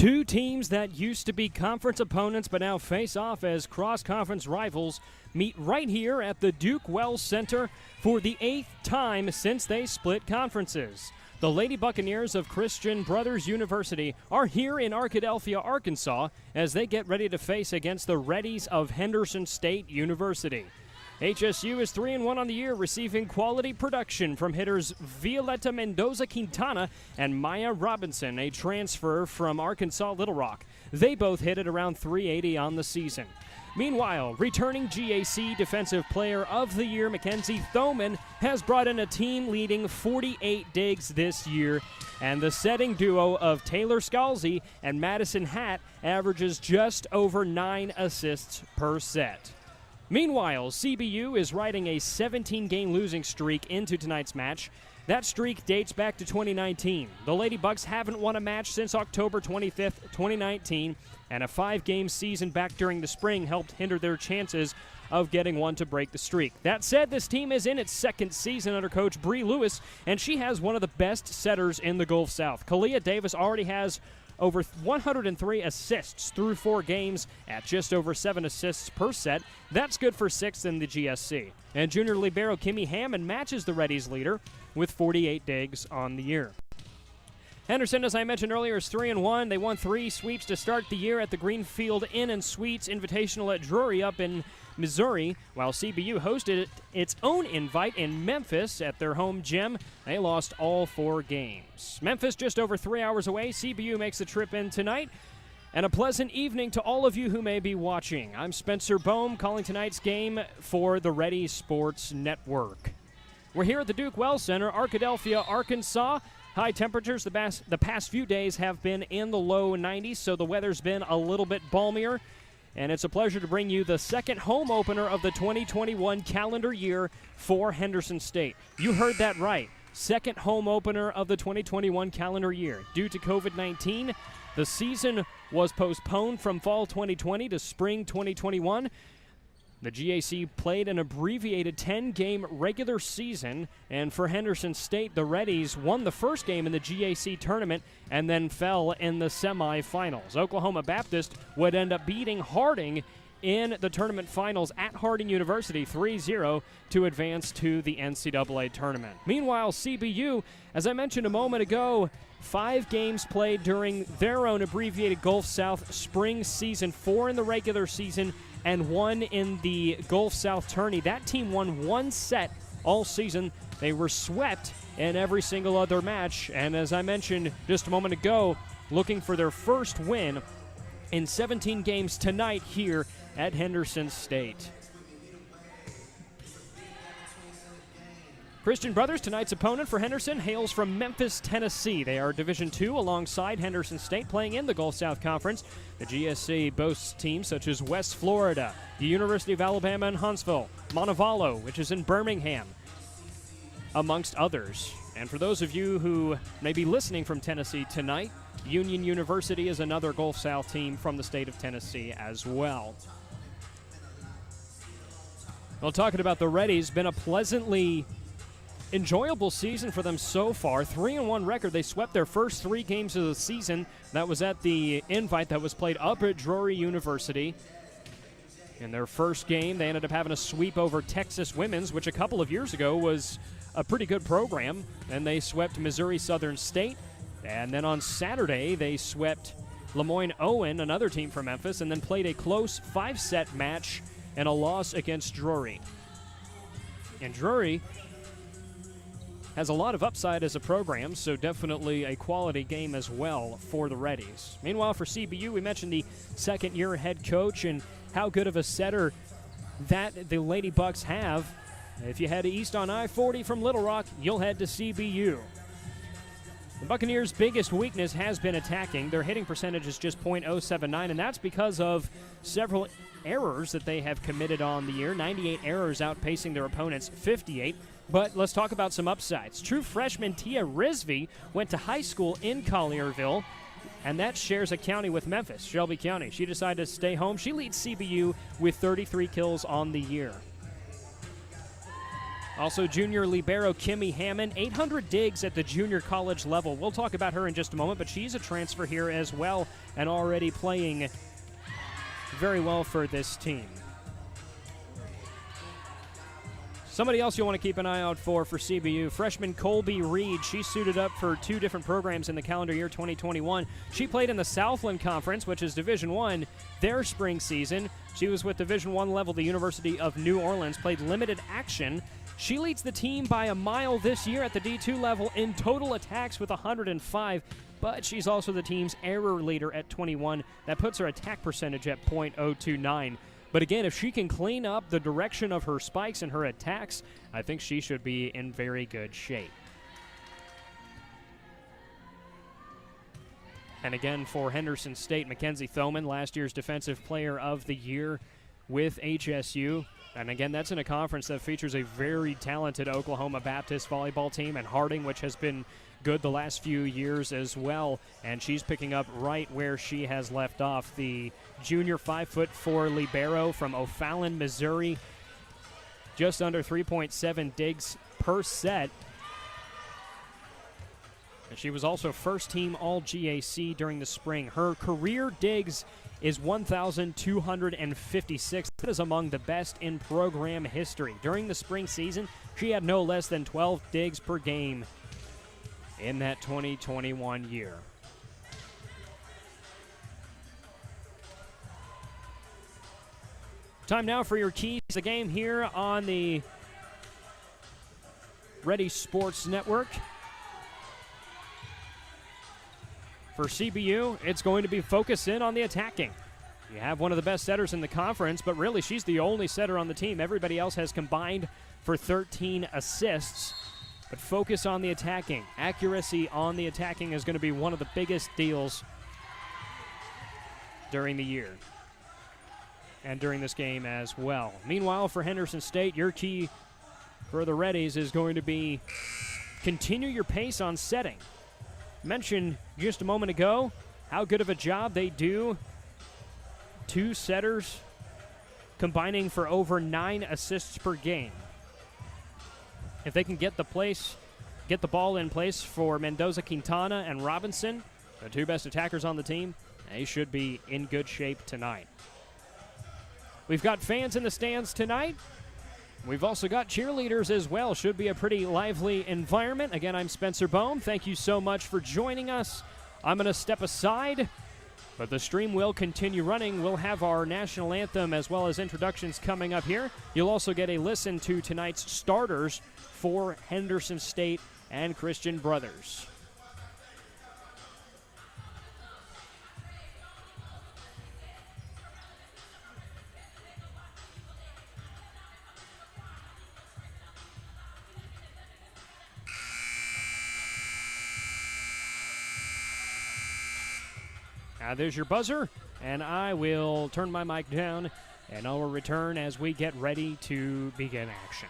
Two teams that used to be conference opponents but now face off as cross-conference rivals meet right here at the Duke Wells Center for the 8th time since they split conferences. The Lady Buccaneers of Christian Brothers University are here in Arkadelphia, Arkansas, as they get ready to face against the Reddies of Henderson State University. HSU is 3-1 on the year, receiving quality production from hitters Violeta Mendoza-Quintana and Maya Robinson, a transfer from Arkansas Little Rock. They both hit at around .380 on the season. Meanwhile, returning GAC Defensive Player of the Year Mackenzie Thoman has brought in a team-leading 48 digs this year, and the setting duo of Taylor Scalzi and Madison Hatt averages just over 9 assists per set. Meanwhile, CBU is riding a 17-game losing streak into tonight's match. That streak dates back to 2019. The Lady Bucks haven't won a match since October 25th, 2019, and a 5-game season back during the spring helped hinder their chances of getting one to break the streak. That said, this team is in its second season under Coach Bree Lewis, and she has one of the best setters in the Gulf South. Kalia Davis already has over 103 assists through 4 games at just over 7 assists per set. That's good for 6th in the GSC. And junior libero Kimmy Hammond matches the Reddies leader with 48 digs on the year. Henderson, as I mentioned earlier, is 3-1. They won 3 sweeps to start the year at the Greenfield Inn and Suites Invitational at Drury up in Missouri, while CBU hosted its own invite in Memphis at their home gym. They lost all 4 games. Memphis just over 3 hours away. CBU makes the trip in tonight. And a pleasant evening to all of you who may be watching. I'm Spencer Bohm calling tonight's game for the Reddies Sports Network. We're here at the Duke Wells Center, Arkadelphia, Arkansas. High temperatures the past few days have been in the low 90s, so the weather's been a little bit balmier. And it's a pleasure to bring you the second home opener of the 2021 calendar year for Henderson State. You heard that right. Second home opener of the 2021 calendar year. Due to COVID-19, the season was postponed from fall 2020 to spring 2021. The GAC played an abbreviated 10-game regular season, and for Henderson State, the Reddies won the first game in the GAC tournament and then fell in the semifinals. Oklahoma Baptist would end up beating Harding in the tournament finals at Harding University 3-0 to advance to the NCAA tournament. Meanwhile, CBU, as I mentioned a moment ago, 5 games played during their own abbreviated Gulf South spring season, 4 in the regular season, and 1 in the Gulf South tourney. That team won 1 set all season. They were swept in every single other match, and as I mentioned just a moment ago, looking for their first win in 17 games tonight here at Henderson State. Christian Brothers, tonight's opponent for Henderson, hails from Memphis, Tennessee. They are Division II alongside Henderson State, playing in the Gulf South Conference. The GSC boasts teams such as West Florida, the University of Alabama in Huntsville, Montevallo, which is in Birmingham, amongst others. And for those of you who may be listening from Tennessee tonight, Union University is another Gulf South team from the state of Tennessee as well. Well, talking about the Reddies, been a pleasantly enjoyable season for them so far. 3-1 record. They swept their first 3 games of the season. That was at the invite that was played up at Drury University. In their first game, they ended up having a sweep over Texas Women's, which a couple of years ago was a pretty good program. And they swept Missouri Southern State. And then on Saturday, they swept Lemoyne Owen, another team from Memphis, and then played a close 5-set match and a loss against Drury. And Drury has a lot of upside as a program, so definitely a quality game as well for the Reddies. Meanwhile, for CBU, we mentioned the second-year head coach and how good of a setter that the Lady Bucks have. If you head east on I-40 from Little Rock, you'll head to CBU. The Buccaneers' biggest weakness has been attacking. Their hitting percentage is just .079, and that's because of several errors that they have committed on the year. 98 errors outpacing their opponents' 58. But let's talk about some upsides. True freshman Tia Rizvi went to high school in Collierville, and that shares a county with Memphis, Shelby County. She decided to stay home. She leads CBU with 33 kills on the year. Also, junior libero Kimmy Hammond, 800 digs at the junior college level. We'll talk about her in just a moment, but she's a transfer here as well and already playing very well for this team. Somebody else you'll want to keep an eye out for CBU, freshman Colby Reed. She suited up for 2 different programs in the calendar year 2021. She played in the Southland Conference, which is Division I, their spring season. She was with Division I level, the University of New Orleans, played limited action. She leads the team by a mile this year at the D2 level in total attacks with 105, but she's also the team's error leader at 21. That puts her attack percentage at .029. But again, if she can clean up the direction of her spikes and her attacks, I think she should be in very good shape. And again, for Henderson State, Mackenzie Thoman, last year's Defensive Player of the Year with HSU. And again, that's in a conference that features a very talented Oklahoma Baptist volleyball team, and Harding, which has been good the last few years as well, and she's picking up right where she has left off. The junior 5'4" libero from O'Fallon, Missouri, just under 3.7 digs per set. And she was also first team All-GAC during the spring. Her career digs is 1,256. That is among the best in program history. During the spring season, she had no less than 12 digs per game in that 2021 year. Time now for your keys to the game here on the Reddies Sports Network. For CBU, it's going to be focused in on the attacking. You have one of the best setters in the conference, but really she's the only setter on the team. Everybody else has combined for 13 assists. But focus on the attacking. Accuracy on the attacking is going to be one of the biggest deals during the year and during this game as well. Meanwhile, for Henderson State, your key for the Reddies is going to be continue your pace on setting. Mentioned just a moment ago how good of a job they do. 2 setters combining for over 9 assists per game. If they can get the ball in place for Mendoza, Quintana, and Robinson, the 2 best attackers on the team, they should be in good shape tonight. We've got fans in the stands tonight. We've also got cheerleaders as well. Should be a pretty lively environment. Again, I'm Spencer Bohm. Thank you so much for joining us. I'm going to step aside, but the stream will continue running. We'll have our national anthem as well as introductions coming up here. You'll also get a listen to tonight's starters for Henderson State and Christian Brothers. There's your buzzer, and I will turn my mic down, and I will return as we get ready to begin action.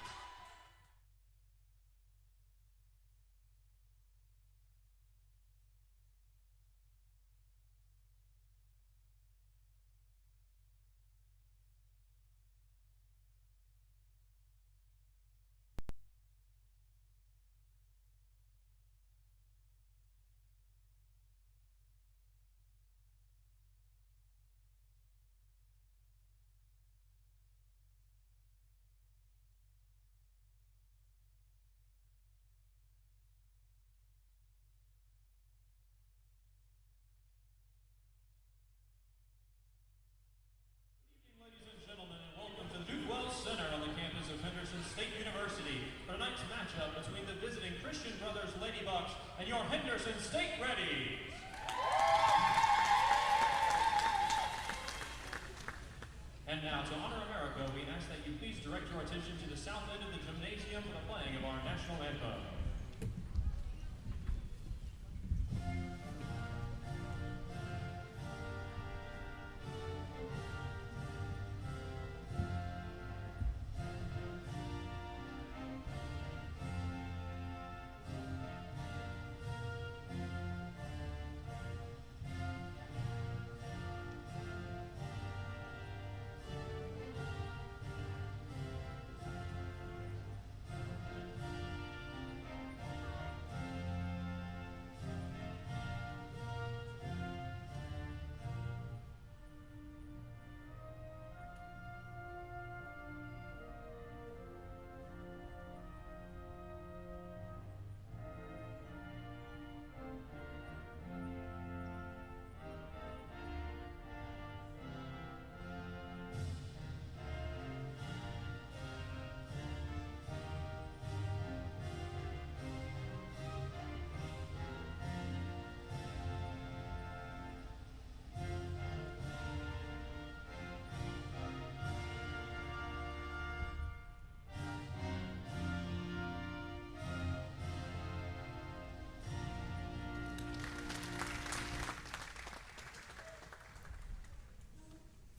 And your Henderson State Reddies. And now, to honor America, we ask that you please direct your attention to the south end of the gymnasium for the playing of our national anthem.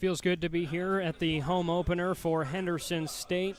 Feels good to be here at the home opener for Henderson State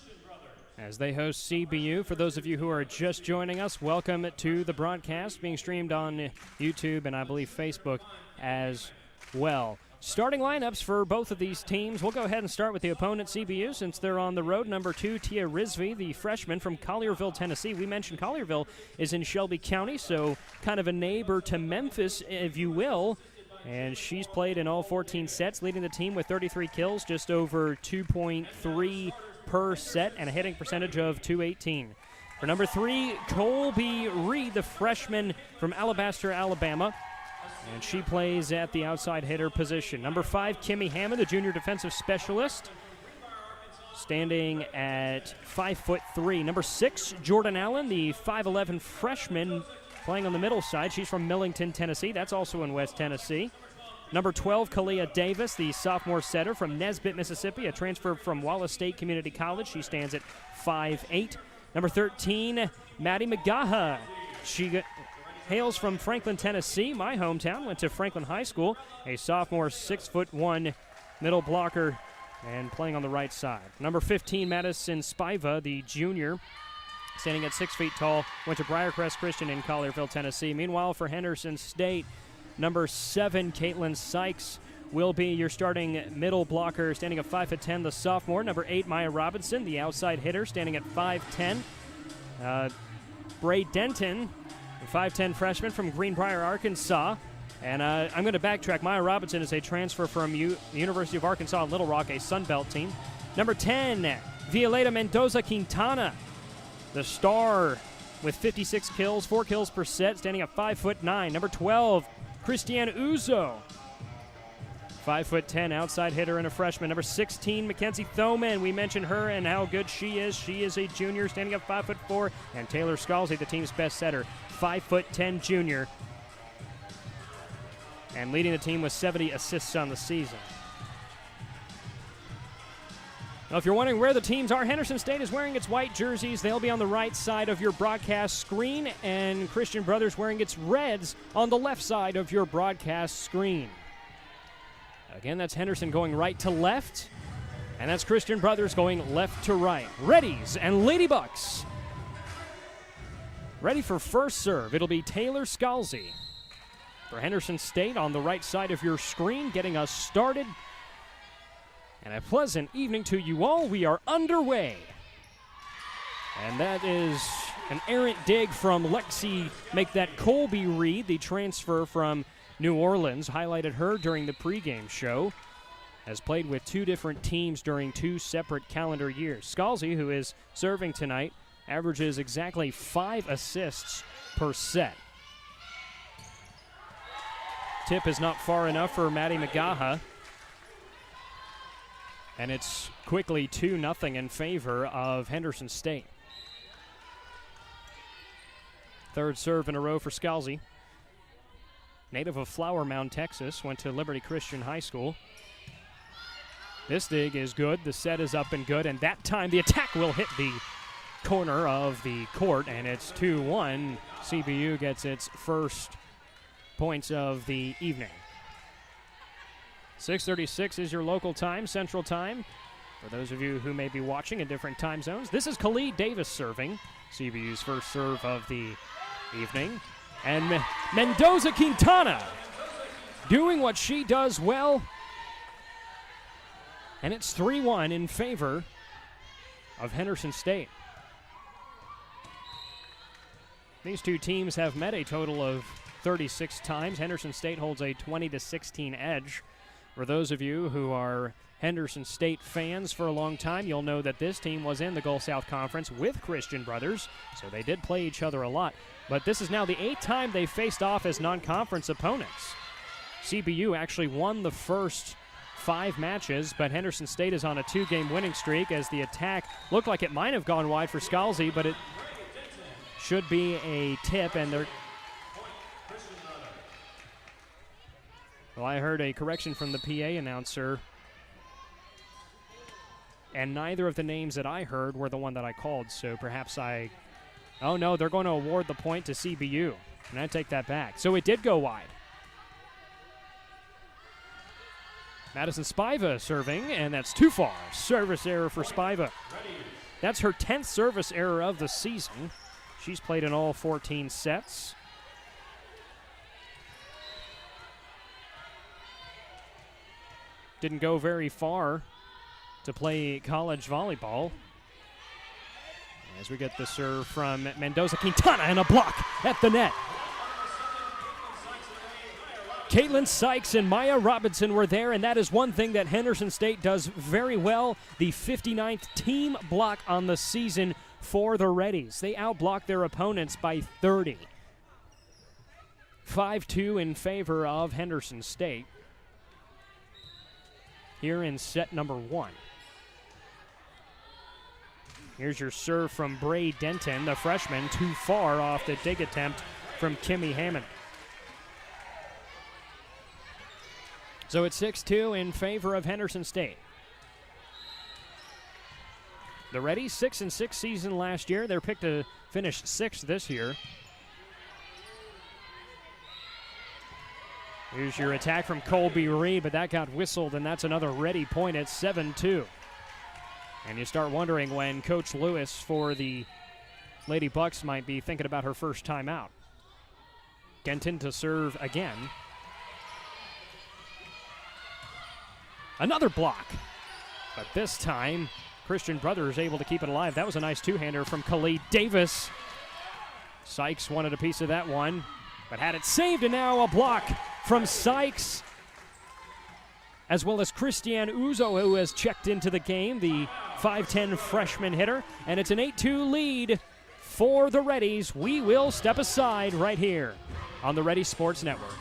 as they host CBU. For those of you who are just joining us, welcome to the broadcast being streamed on YouTube and I believe Facebook as well. Starting lineups for both of these teams. We'll go ahead and start with the opponent, CBU, since they're on the road. Number 2, Tia Rizvi, the freshman from Collierville, Tennessee. We mentioned Collierville is in Shelby County, so kind of a neighbor to Memphis, if you will. And she's played in all 14 sets, leading the team with 33 kills, just over 2.3 per set, and a hitting percentage of .218. For number 3, Colby Reed, the freshman from Alabaster, Alabama. And she plays at the outside hitter position. Number 5, Kimmy Hammond, the junior defensive specialist, standing at 5'3". Number 6, Jordan Allen, the 5'11" freshman, playing on the middle side. She's from Millington, Tennessee. That's also in West Tennessee. Number 12, Kalia Davis, the sophomore setter from Nesbitt, Mississippi, a transfer from Wallace State Community College. She stands at 5'8". Number 13, Maddie McGaha. She hails from Franklin, Tennessee, my hometown, went to Franklin High School, a sophomore 6'1" middle blocker and playing on the right side. Number 15, Madison Spiva, the junior, standing at 6 feet tall, went to Briarcrest Christian in Collierville, Tennessee. Meanwhile, for Henderson State, number 7, Caitlin Sykes will be your starting middle blocker, standing at 5'10", the sophomore. Number 8, Maya Robinson, the outside hitter, standing at 5'10". Bray Denton, a 5'10" freshman from Greenbrier, Arkansas. And I'm going to backtrack. Maya Robinson is a transfer from the University of Arkansas Little Rock, a Sun Belt team. Number 10, Violeta Mendoza Quintana, the star with 56 kills, 4 kills per set, standing at 5'9". Number 12, Christiane Uzo, 5'10", outside hitter and a freshman. Number 16, Mackenzie Thoman. We mentioned her and how good she is. She is a junior, standing at 5'4". And Taylor Scalzi, the team's best setter, 5'10" junior, and leading the team with 70 assists on the season. Now, if you're wondering where the teams are, Henderson State is wearing its white jerseys. They'll be on the right side of your broadcast screen, and Christian Brothers wearing its reds on the left side of your broadcast screen. Again, that's Henderson going right to left, and that's Christian Brothers going left to right. Reddies and Ladybucks ready for first serve. It'll be Taylor Scalzi for Henderson State on the right side of your screen, getting us started. And a pleasant evening to you all. We are underway. And that is an errant dig from Lexi. Make that Colby Reed, the transfer from New Orleans. Highlighted her during the pregame show. Has played with 2 different teams during 2 separate calendar years. Scalzi, who is serving tonight, averages exactly 5 assists per set. Tip is not far enough for Maddie McGaha. And it's quickly 2-0 in favor of Henderson State. Third serve in a row for Scalzi. Native of Flower Mound, Texas, went to Liberty Christian High School. This dig is good. The set is up and good, and that time the attack will hit the corner of the court, and it's 2-1. CBU gets its first points of the evening. 6:36 is your local time, Central Time. For those of you who may be watching in different time zones, this is Khalid Davis serving, CBU's first serve of the evening. And Mendoza Quintana doing what she does well. And it's 3-1 in favor of Henderson State. These two teams have met a total of 36 times. Henderson State holds a 20-16 edge. For those of you who are Henderson State fans for a long time, you'll know that this team was in the Gulf South Conference with Christian Brothers, so they did play each other a lot. But this is now the 8th time they faced off as non-conference opponents. CBU actually won the first 5 matches, but Henderson State is on a 2-game winning streak as the attack looked like it might have gone wide for Scalzi, but it should be a tip, and they're... Well, I heard a correction from the PA announcer, and neither of the names that I heard were the one that I called, so perhaps I... Oh, no, they're going to award the point to CBU, and I take that back. So it did go wide. Madison Spiva serving, and that's too far. Service error for Spiva. That's her 10th service error of the season. She's played in all 14 sets. Didn't go very far to play college volleyball. As we get the serve from Mendoza-Quintana and a block at the net. Caitlin Sykes and Maya Robinson were there, and that is one thing that Henderson State does very well. The 59th team block on the season for the Reddies. They outblock their opponents by 30. 5-2 in favor of Henderson State here in set number 1. Here's your serve from Bray Denton, the freshman, too far off the dig attempt from Kimmy Hammond. So it's 6-2 in favor of Henderson State. The Reddies, 6-6 season last year. They're picked to finish 6th this year. Here's your attack from Colby Reed, but that got whistled, and that's another Reddy point at 7-2. And you start wondering when Coach Lewis for the Lady Bucks might be thinking about her first time out. Denton to serve again. Another block, but this time Christian Brothers able to keep it alive. That was a nice two-hander from Khalid Davis. Sykes wanted a piece of that one, but had it saved, and now a block from Sykes, as well as Christiane Uzo, who has checked into the game, the 5'10 freshman hitter, and it's an 8-2 lead for the Reddies. We will step aside right here on the Reddies Sports Network.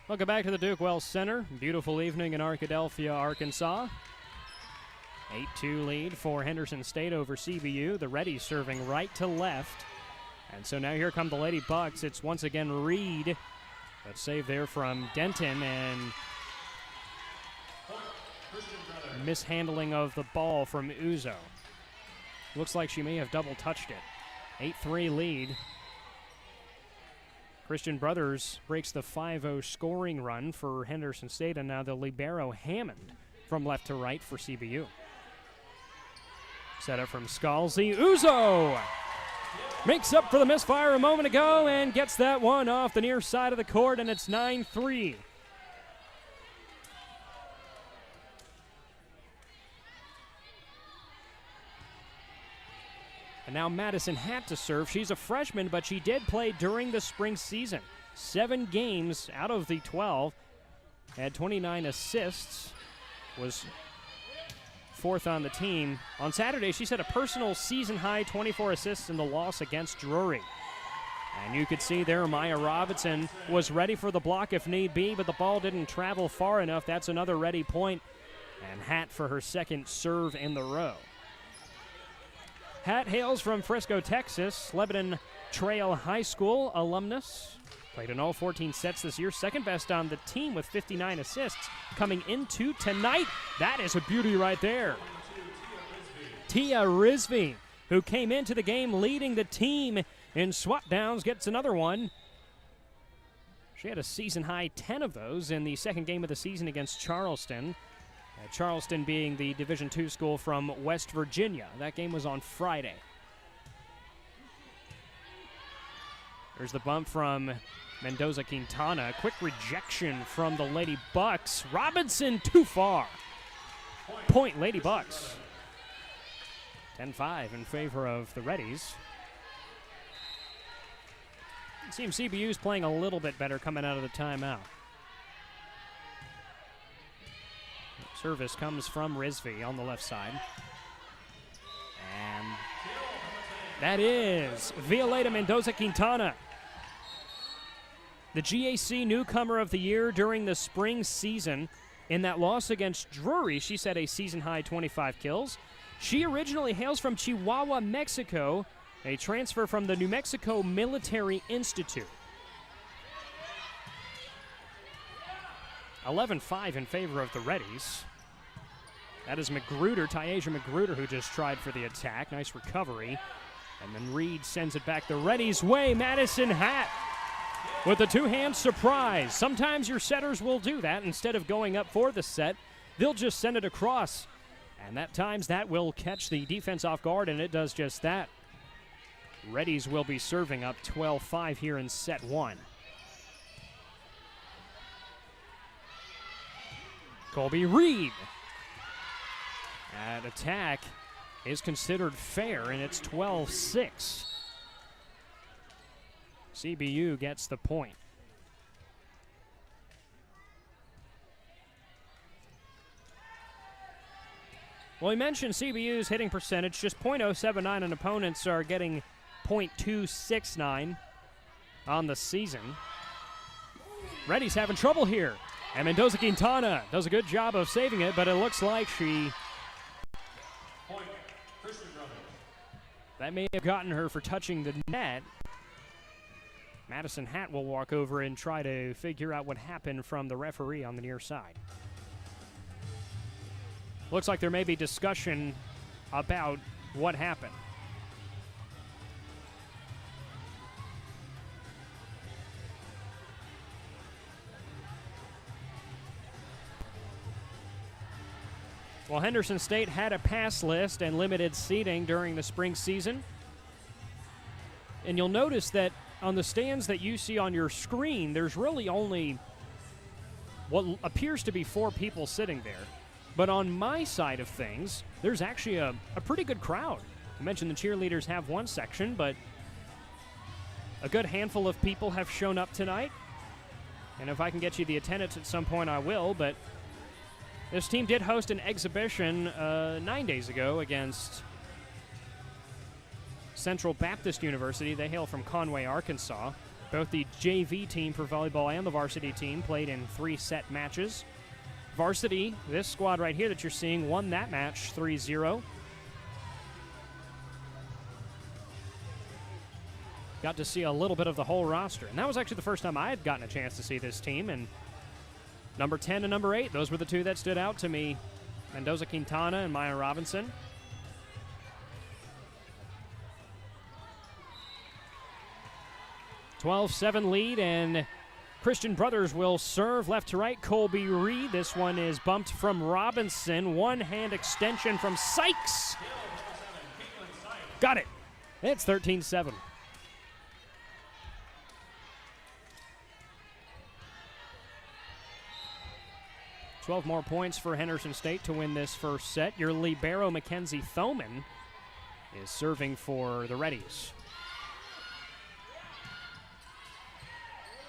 Welcome back to the Duke Wells Center. Beautiful evening in Arkadelphia, Arkansas. 8-2 lead for Henderson State over CBU. The Reddies serving right to left. And so now here come the Lady Bucks. It's once again Reed. But save there from Denton, and mishandling of the ball from Uzo. Looks like she may have double touched it. 8-3 lead. Christian Brothers breaks the 5-0 scoring run for Henderson State, and now the libero Hammond from left to right for CBU. Set up from Scalzi. Uzo makes up for the misfire a moment ago and gets that one off the near side of the court, and it's 9-3. And now Madison Hatt to serve. She's a freshman, but she did play during the spring season. 7 games out of the 12. Had 29 assists. Was 4th on the team. On Saturday, she set a personal season-high 24 assists in the loss against Drury. And you could see there Maya Robinson was ready for the block if need be, but the ball didn't travel far enough. That's another Reddy point. And Hatt for her second serve in the row. Hatt hails from Frisco, Texas, Lebanon Trail High School alumnus. Played in all 14 sets this year, second best on the team with 59 assists. Coming into tonight, that is a beauty right there. Tia Rizvi, who came into the game leading the team in swat downs, gets another one. She had a season-high 10 of those in the second game of the season against Charleston. Charleston being the Division II school from West Virginia. That game was on Friday. There's the bump from Mendoza-Quintana. Quick rejection from the Lady Bucks. Robinson too far. Point Lady Bucks. 10-5 in favor of the Reddies. It seems CBU's playing a little bit better coming out of the timeout. Service comes from Rizvi on the left side. And that is Violeta Mendoza-Quintana, the GAC Newcomer of the Year during the spring season. In that loss against Drury, she set a season-high 25 kills. She originally hails from Chihuahua, Mexico, a transfer from the New Mexico Military Institute. 11-5 in favor of the Reddies. That is Magruder, Tyasia Magruder, who just tried for the attack. Nice recovery. And then Reed sends it back the Reddies' way. Madison Hatt with a two-hand surprise. Sometimes your setters will do that. Instead of going up for the set, they'll just send it across. And at times that will catch the defense off guard, and it does just that. Reddies will be serving up 12-5 here in set one. Colby Reed. That attack is considered fair, and it's 12-6. CBU gets the point. Well, we mentioned CBU's hitting percentage, just .079, and opponents are getting .269 on the season. Reddy's having trouble here, and Mendoza-Quintana does a good job of saving it, but it looks like that may have gotten her for touching the net. Madison Hatt will walk over and try to figure out what happened from the referee on the near side. Looks like there may be discussion about what happened. Well, Henderson State had a pass list and limited seating during the spring season. And you'll notice that on the stands that you see on your screen, there's really only what appears to be 4 people sitting there. But on my side of things, there's actually a pretty good crowd. I mentioned the cheerleaders have one section, but a good handful of people have shown up tonight. And if I can get you the attendance at some point, I will. But this team did host an exhibition 9 days ago against Central Baptist University. They hail from Conway, Arkansas. Both the JV team for volleyball and the varsity team played in 3-set matches. Varsity, this squad right here that you're seeing, won that match 3-0. Got to see a little bit of the whole roster. And that was actually the first time I had gotten a chance to see this team. And number 10 and number 8, those were the two that stood out to me. Mendoza-Quintana and Maya Robinson. (12-7) lead, and Christian Brothers will serve left to right. Colby Reed. This one is bumped from Robinson. One-hand extension from Sykes. Got it. It's 13-7. (12 more points for Henderson State to win this first set. Your libero, Mackenzie Thoman, is serving for the Reddies.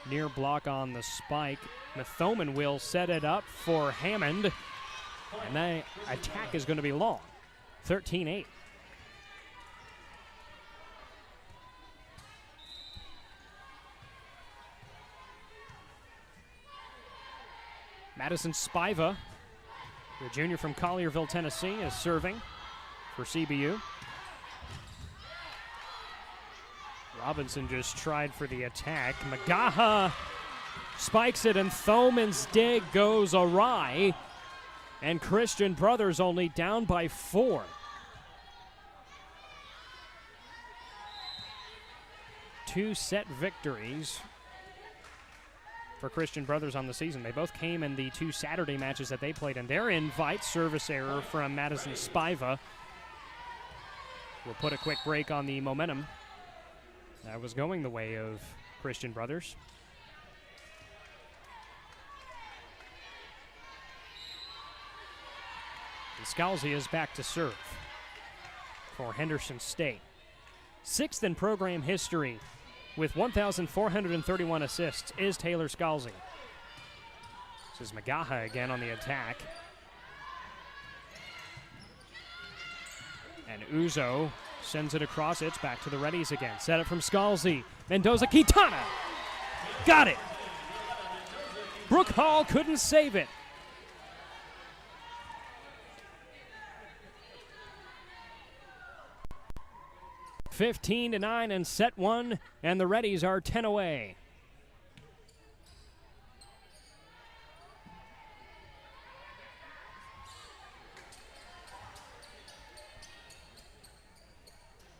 Near block on the spike. Thoman will set it up for Hammond. And that attack is going to be long. 13-8. Madison Spiva, the junior from Collierville, Tennessee, is serving for CBU. Robinson just tried for the attack. Magaha spikes it, and Thoman's dig goes awry. And Christian Brothers only down by 4. Two-set victories for Christian Brothers on the season. They both came in the 2 Saturday matches that they played in. Their invite service error from Madison Spiva will put a quick break on the momentum that was going the way of Christian Brothers. And Scalzi is back to serve for Henderson State. 6th in program history with 1,431 assists is Taylor Scalzi. This is Magaha again on the attack. And Uzo sends it across. It's back to the Reddies again. Set it from Scalzi. Mendoza-Quintana. Got it. Brooke Hall couldn't save it. (15-9) in set one, and the Reddies are 10 away.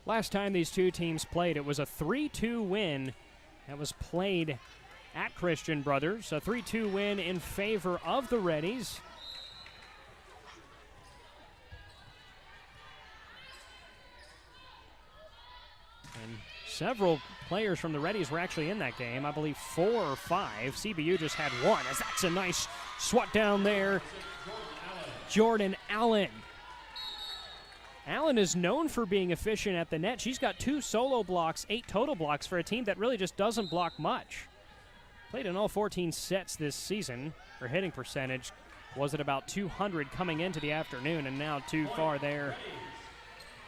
Last time these two teams played, it was a 3-2 win that was played at Christian Brothers. A 3-2 win in favor of the Reddies. And several players from the Reddies were actually in that game. I believe 4 or 5. CBU just had 1, as that's a nice swat down there. Jordan Allen. Allen is known for being efficient at the net. She's got 2 solo blocks, 8 total blocks for a team that really just doesn't block much. Played in all 14 sets this season. Her hitting percentage was at about 200 coming into the afternoon, and now too far there.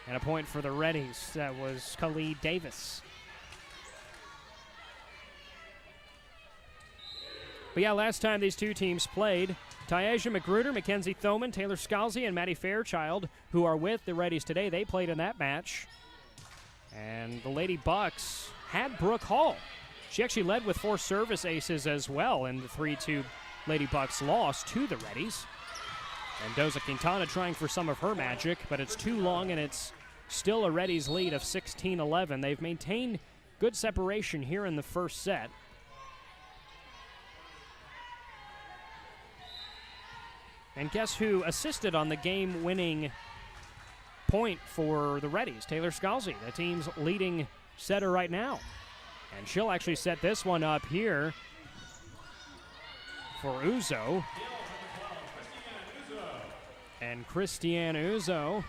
And a point for the Reddies. That was Khalid Davis. But yeah, last time these two teams played, Tayaja Magruder, Mackenzie Thoman, Taylor Scalzi, and Maddie Fairchild, who are with the Reddies today, they played in that match. And the Lady Bucks had Brooke Hall. She actually led with 4 service aces as well in the 3-2 Lady Bucks loss to the Reddies. Mendoza-Quintana trying for some of her magic, but it's too long, and it's still a Reddies lead of 16-11. They've maintained good separation here in the first set. And guess who assisted on the game-winning point for the Reddies? Taylor Scalzi, the team's leading setter right now. And she'll actually set this one up here for Uzo. And Christiane Uzo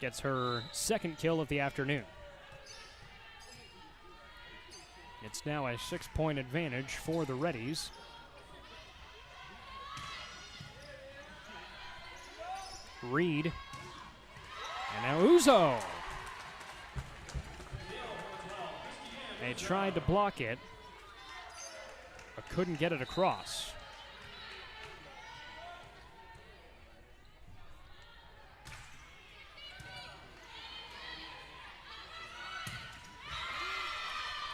gets her second kill of the afternoon. It's now a 6-point advantage for the Reddies. Reed. And now Uzo. They tried to block it, but couldn't get it across.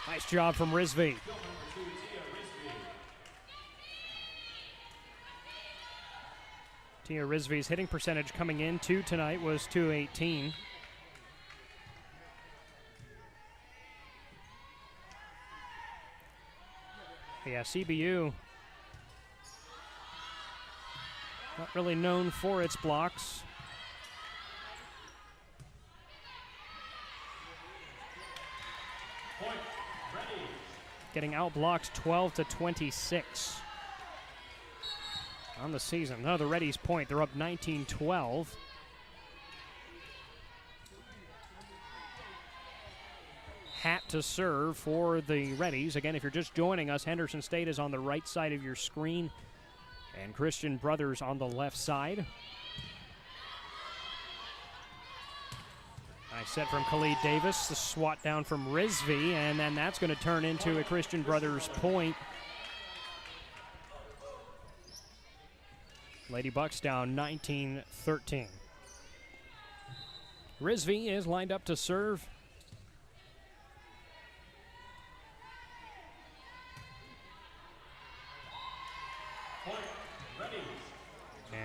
Nice job from Rizvi. Tia Rizvi's hitting percentage coming into tonight was .218. Yeah, CBU not really known for its blocks. Getting outblocked 12-26 on the season. Another Reddies point. They're up 19-12. Hat to serve for the Reddies. Again, if you're just joining us, Henderson State is on the right side of your screen and Christian Brothers on the left side. Nice set from Khalid Davis, the swat down from Rizvi, and then that's going to turn into a Christian Brothers point. Lady Bucks down 19-13. Rizvi is lined up to serve.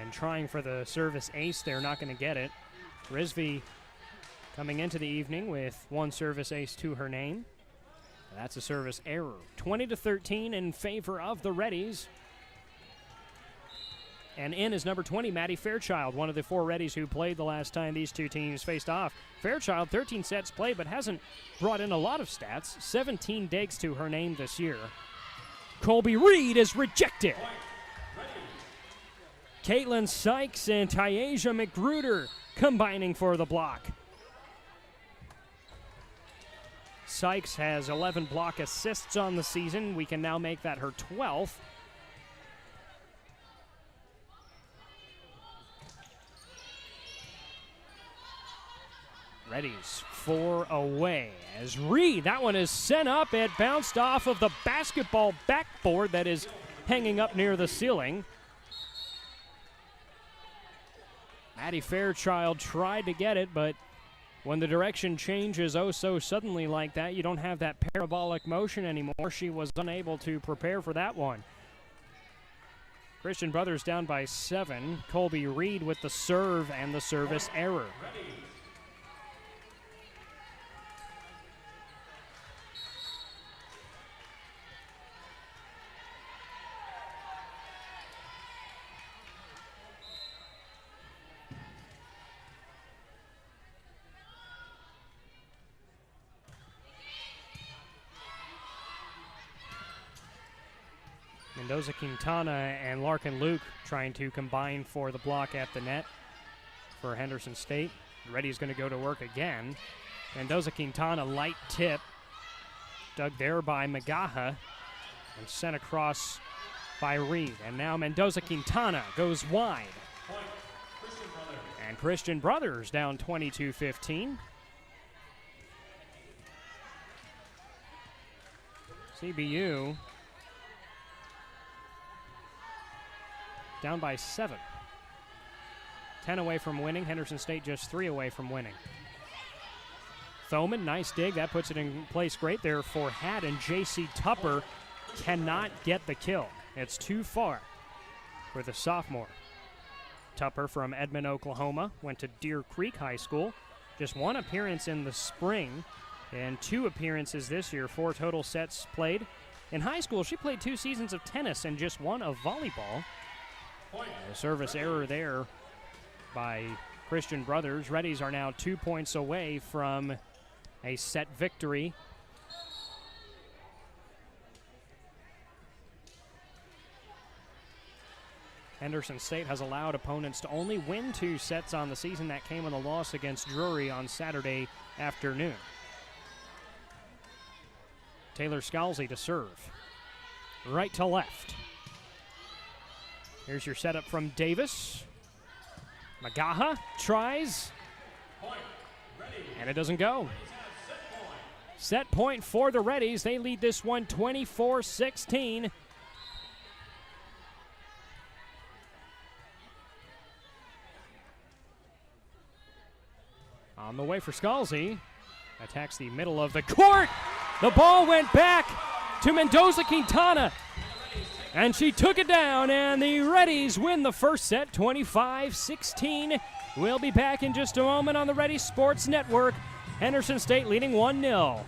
And trying for the service ace, they're not going to get it. Rizvi coming into the evening with 1 service ace to her name. That's a service error. 20-13 in favor of the Reddies. And in is number 20, Maddie Fairchild, one of the 4 Reddies who played the last time these two teams faced off. Fairchild, 13 sets played, but hasn't brought in a lot of stats. 17 digs to her name this year. Colby Reed is rejected. Caitlin Sykes and Tyasia McGruder combining for the block. Sykes has 11 block assists on the season. We can now make that her 12th. Reddies 4 away as Reed, that one is sent up. It bounced off of the basketball backboard that is hanging up near the ceiling. Maddie Fairchild tried to get it, but when the direction changes oh so suddenly like that, you don't have that parabolic motion anymore. She was unable to prepare for that one. Christian Brothers down by 7. Colby Reed with the serve and the service error. Mendoza Quintana and Larkin Luke trying to combine for the block at the net for Henderson State. Reddy's going to go to work again. Mendoza Quintana, light tip. Dug there by Magaha and sent across by Reed. And now Mendoza Quintana goes wide. And Christian Brothers down 22-15. CBU down by 7. 10 away from winning. Henderson State just 3 away from winning. Thoman, nice dig. That puts it in place great there for Haddon. J.C. Tupper cannot get the kill. It's too far for the sophomore. Tupper from Edmond, Oklahoma, went to Deer Creek High School. Just 1 appearance in the spring and 2 appearances this year. 4 total sets played. In high school, she played 2 seasons of tennis and just 1 of volleyball. A service error there by Christian Brothers. Reddies are now 2 points away from a set victory. Henderson State has allowed opponents to only win 2 sets on the season. That came with a loss against Drury on Saturday afternoon. Taylor Scalzi to serve. Right to left. Here's your setup from Davis. Magaha tries. And it doesn't go. Set point for the Reddies. They lead this one 24-16. On the way for Scalzi. Attacks the middle of the court. The ball went back to Mendoza Quintana. And she took it down, and the Reddies win the first set, 25-16. We'll be back in just a moment on the Reddies Sports Network. Henderson State leading 1-0.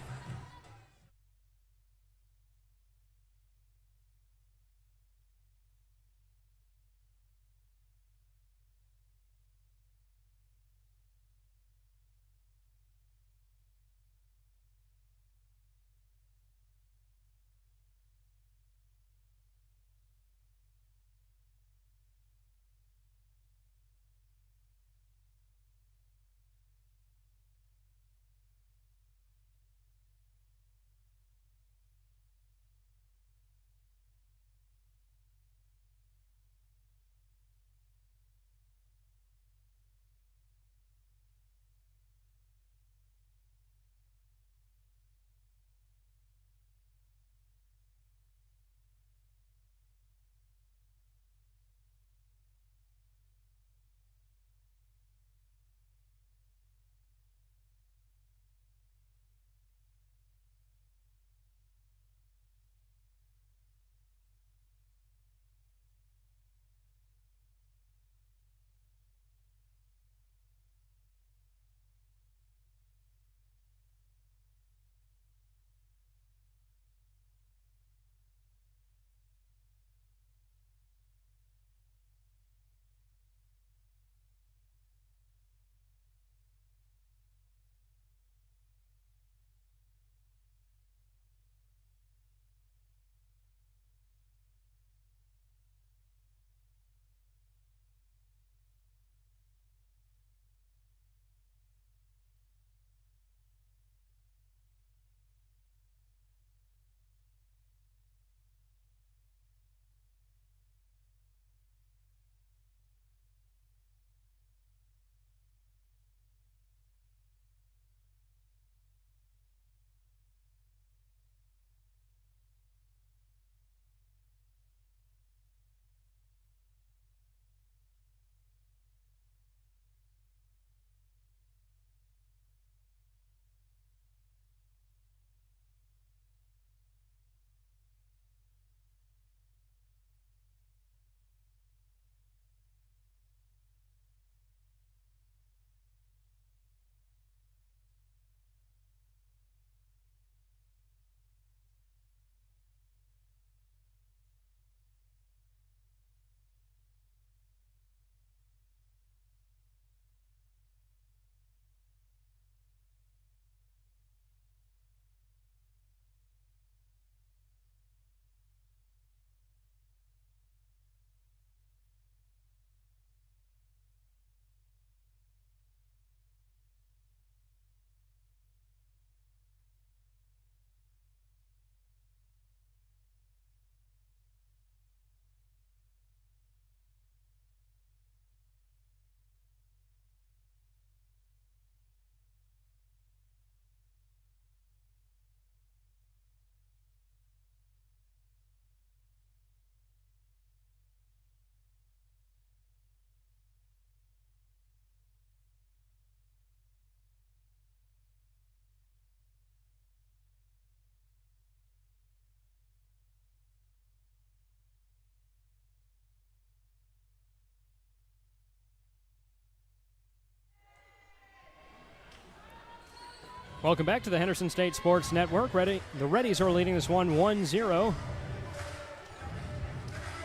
Welcome back to the Henderson State Sports Network. The Reddies are leading this one 1-0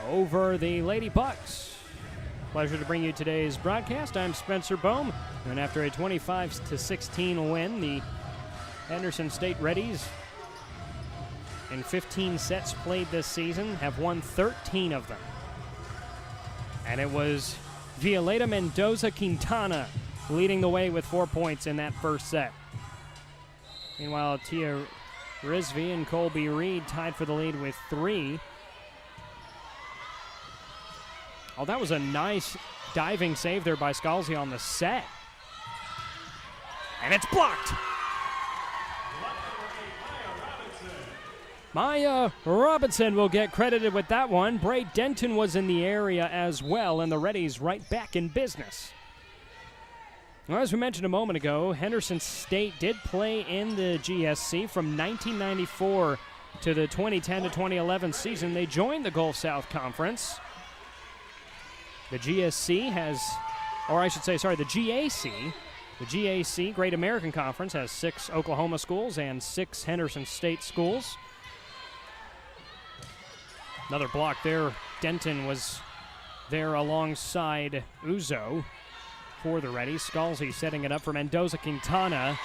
over the Lady Bucks. Pleasure to bring you today's broadcast. I'm Spencer Bohm, and after a 25-16 win, the Henderson State Reddies, in 15 sets played this season, have won 13 of them. And it was Violeta Mendoza-Quintana leading the way with 4 points in that first set. Meanwhile, Tia Rizvi and Colby Reed tied for the lead with 3. Oh, that was a nice diving save there by Scalzi on the set. And it's blocked. Maya Robinson will get credited with that one. Bray Denton was in the area as well, and the Reddies right back in business. Well, as we mentioned a moment ago, Henderson State did play in the GSC from 1994 to the 2010 to 2011 season. They joined the Gulf South Conference. The GSC has, or I should say, sorry, the GAC. The GAC, Great American Conference, has 6 Oklahoma schools and 6 Henderson State schools. Another block there. Denton was there alongside Uzo for the Reddies. Scalzi setting it up for Mendoza-Quintana.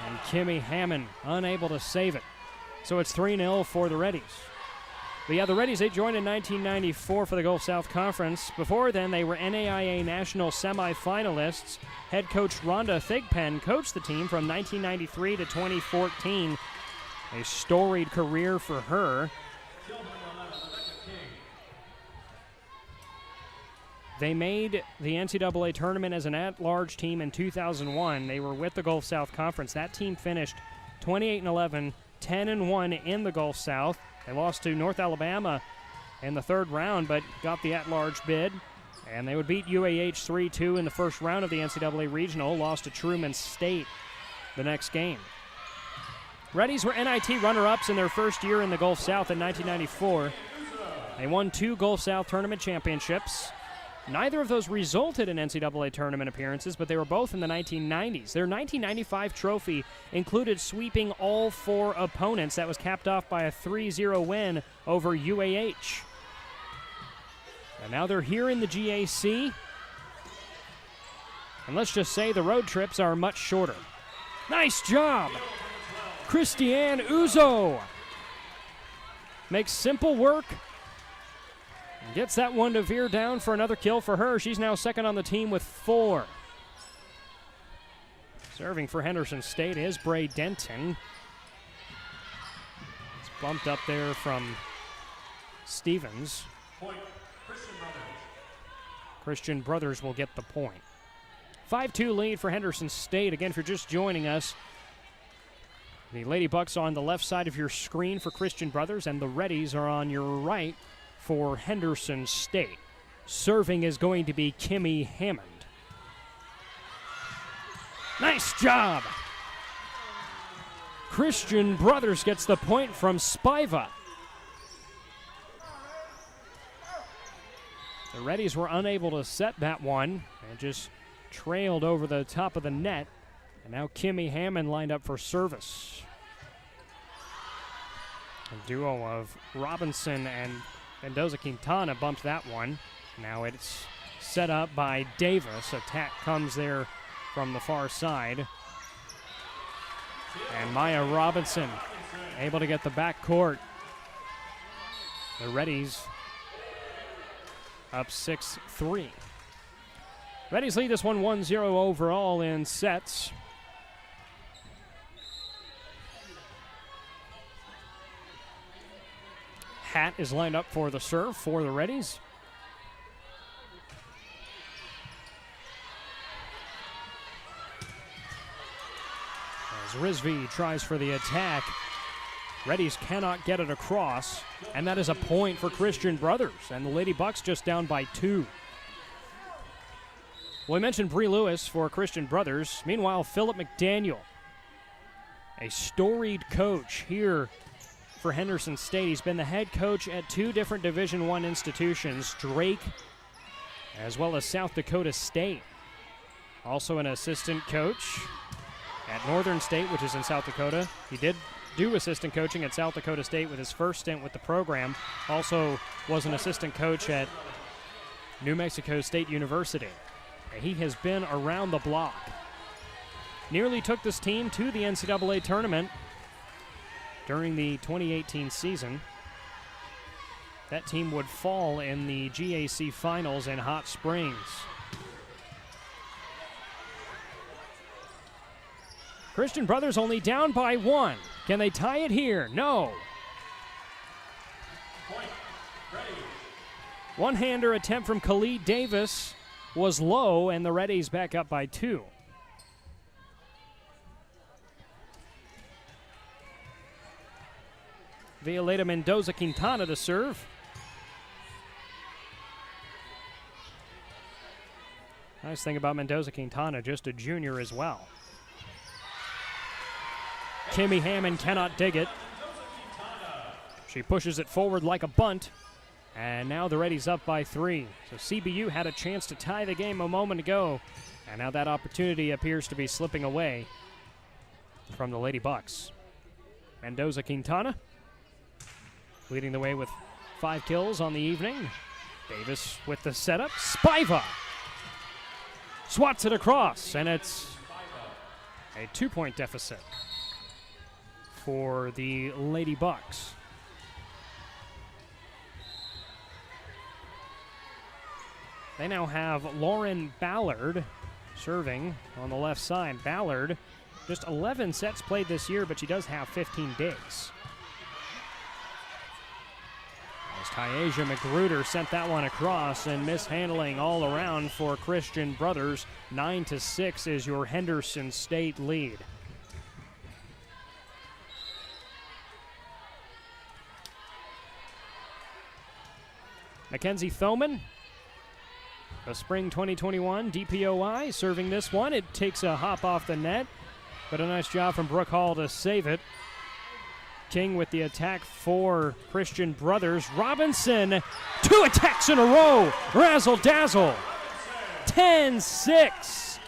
And Kimmy Hammond unable to save it. So it's 3-0 for the Reddies. But yeah, the Reddies, they joined in 1994 for the Gulf South Conference. Before then, they were NAIA National semifinalists. Head coach Rhonda Thigpen coached the team from 1993 to 2014. A storied career for her. They made the NCAA tournament as an at-large team in 2001. They were with the Gulf South Conference. That team finished 28-11, 10-1 in the Gulf South. They lost to North Alabama in the third round, but got the at-large bid. And they would beat UAH 3-2 in the first round of the NCAA Regional, lost to Truman State the next game. Reddies were NIT runner-ups in their first year in the Gulf South in 1994. They won 2 Gulf South tournament championships. Neither of those resulted in NCAA tournament appearances, but they were both in the 1990s. Their 1995 trophy included sweeping all 4 opponents. That was capped off by a 3-0 win over UAH. And now they're here in the GAC. And let's just say the road trips are much shorter. Nice job! Christiane Uzo makes simple work. Gets that one to veer down for another kill for her. She's now second on the team with 4. Serving for Henderson State is Bray Denton. It's bumped up there from Stevens. Point, Christian Brothers. Christian Brothers will get the point. 5-2 lead for Henderson State. Again, if you're just joining us, the Lady Bucks are on the left side of your screen for Christian Brothers, and the Reddies are on your right for Henderson State. Serving is going to be Kimmy Hammond. Nice job! Christian Brothers gets the point from Spiva. The Reddies were unable to set that one and just trailed over the top of the net. And now Kimmy Hammond lined up for service. A duo of Robinson and Mendoza-Quintana bumped that one. Now it's set up by Davis. Attack comes there from the far side. And Maya Robinson able to get the back court. The Reddies up 6-3. Reddies lead this one 1-0 overall in sets. Hatt is lined up for the serve for the Reddies. As Rizvi tries for the attack, Reddies cannot get it across, and that is a point for Christian Brothers, and the Lady Bucks just down by 2. Well, we mentioned Bree Lewis for Christian Brothers. Meanwhile, Philip McDaniel, a storied coach here for Henderson State. He's been the head coach at 2 different Division I institutions, Drake as well as South Dakota State. Also an assistant coach at Northern State, which is in South Dakota. He did do assistant coaching at South Dakota State with his first stint with the program. Also was an assistant coach at New Mexico State University. He has been around the block. Nearly took this team to the NCAA tournament during the 2018 season. That team would fall in the GAC finals in Hot Springs. Christian Brothers only down by 1. Can they tie it here? No. One-hander attempt from Khalid Davis was low, and the Reddies back up by 2. Violeta Mendoza Quintana to serve. Nice thing about Mendoza Quintana, just a junior as well. Kimmy Hammond cannot dig it. She pushes it forward like a bunt. And now the Reddies up by 3. So CBU had a chance to tie the game a moment ago. And now that opportunity appears to be slipping away from the Lady Bucks. Mendoza Quintana leading the way with 5 kills on the evening. Davis with the setup. Spiva swats it across, and it's a 2-point deficit for the Lady Bucks. They now have Lauren Ballard serving on the left side. Ballard, just 11 sets played this year, but she does have 15 days. As Tyasia Magruder sent that one across, and mishandling all around for Christian Brothers. 9-6 is your Henderson State lead. Mackenzie Thoman, a spring 2021 DPOI, serving this one. It takes a hop off the net, but a nice job from Brooke Hall to save it. King with the attack for Christian Brothers. Robinson, 2 attacks in a row. Razzle dazzle. 10-6.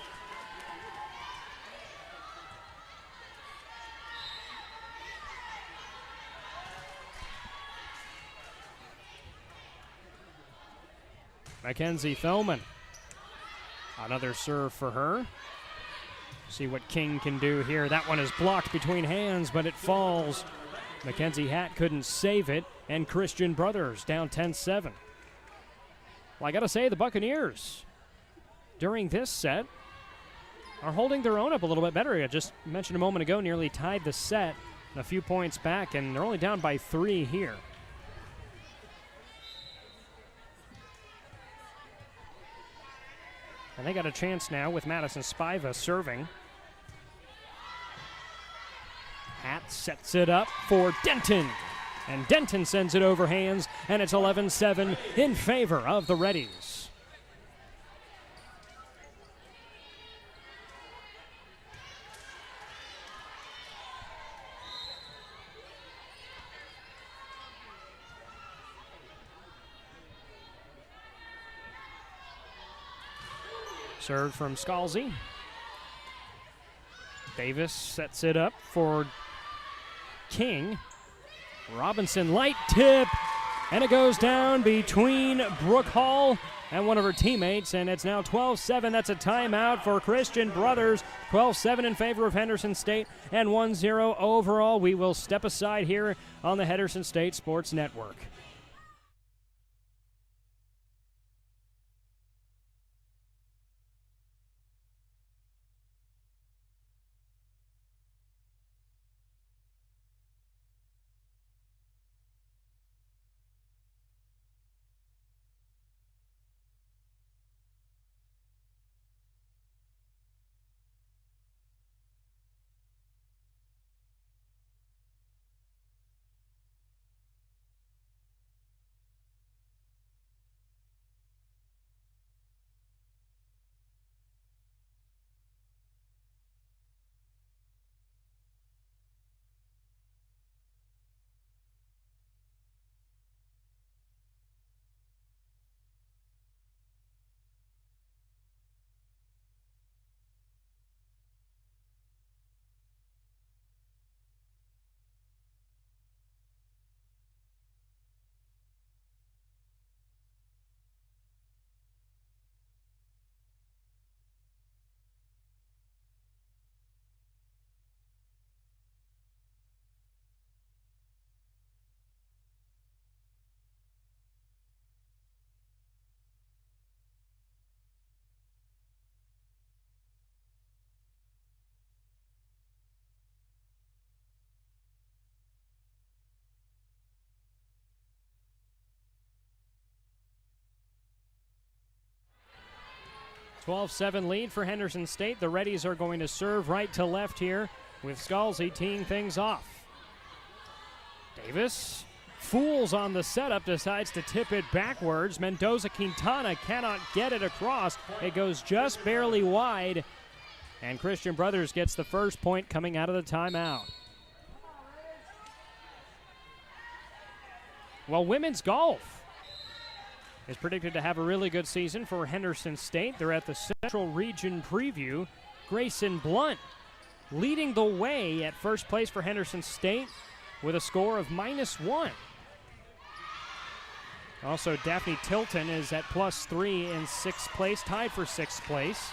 Mackenzie Thoman. Another serve for her. See what King can do here. That one is blocked between hands, but it falls. Mackenzie Hatt couldn't save it, and Christian Brothers down 10-7. Well, I got to say, the Buccaneers, during this set, are holding their own up a little bit better. I just mentioned a moment ago, nearly tied the set, a few points back, and they're only down by 3 here. And they got a chance now with Madison Spiva serving. Hatt sets it up for Denton. And Denton sends it over hands, and it's 11-7 in favor of the Reddies. Served from Scalzi. Davis sets it up for King. Robinson, light tip, and it goes down between Brooke Hall and one of her teammates, and it's now 12-7. That's a timeout for Christian Brothers. 12-7 in favor of Henderson State, and 1-0 overall. We will step aside here on the Henderson State Sports Network. 12-7 lead for Henderson State. The Reddies are going to serve right to left here with Scalzi teeing things off. Davis fools on the setup, decides to tip it backwards. Mendoza-Quintana cannot get it across. It goes just barely wide, and Christian Brothers gets the first point coming out of the timeout. Well, women's golf is predicted to have a really good season for Henderson State. They're at the Central Region Preview. Grayson Blunt leading the way at first place for Henderson State with a score of -1. Also, Daphne Tilton is at +3 in 6th place, tied for 6th place.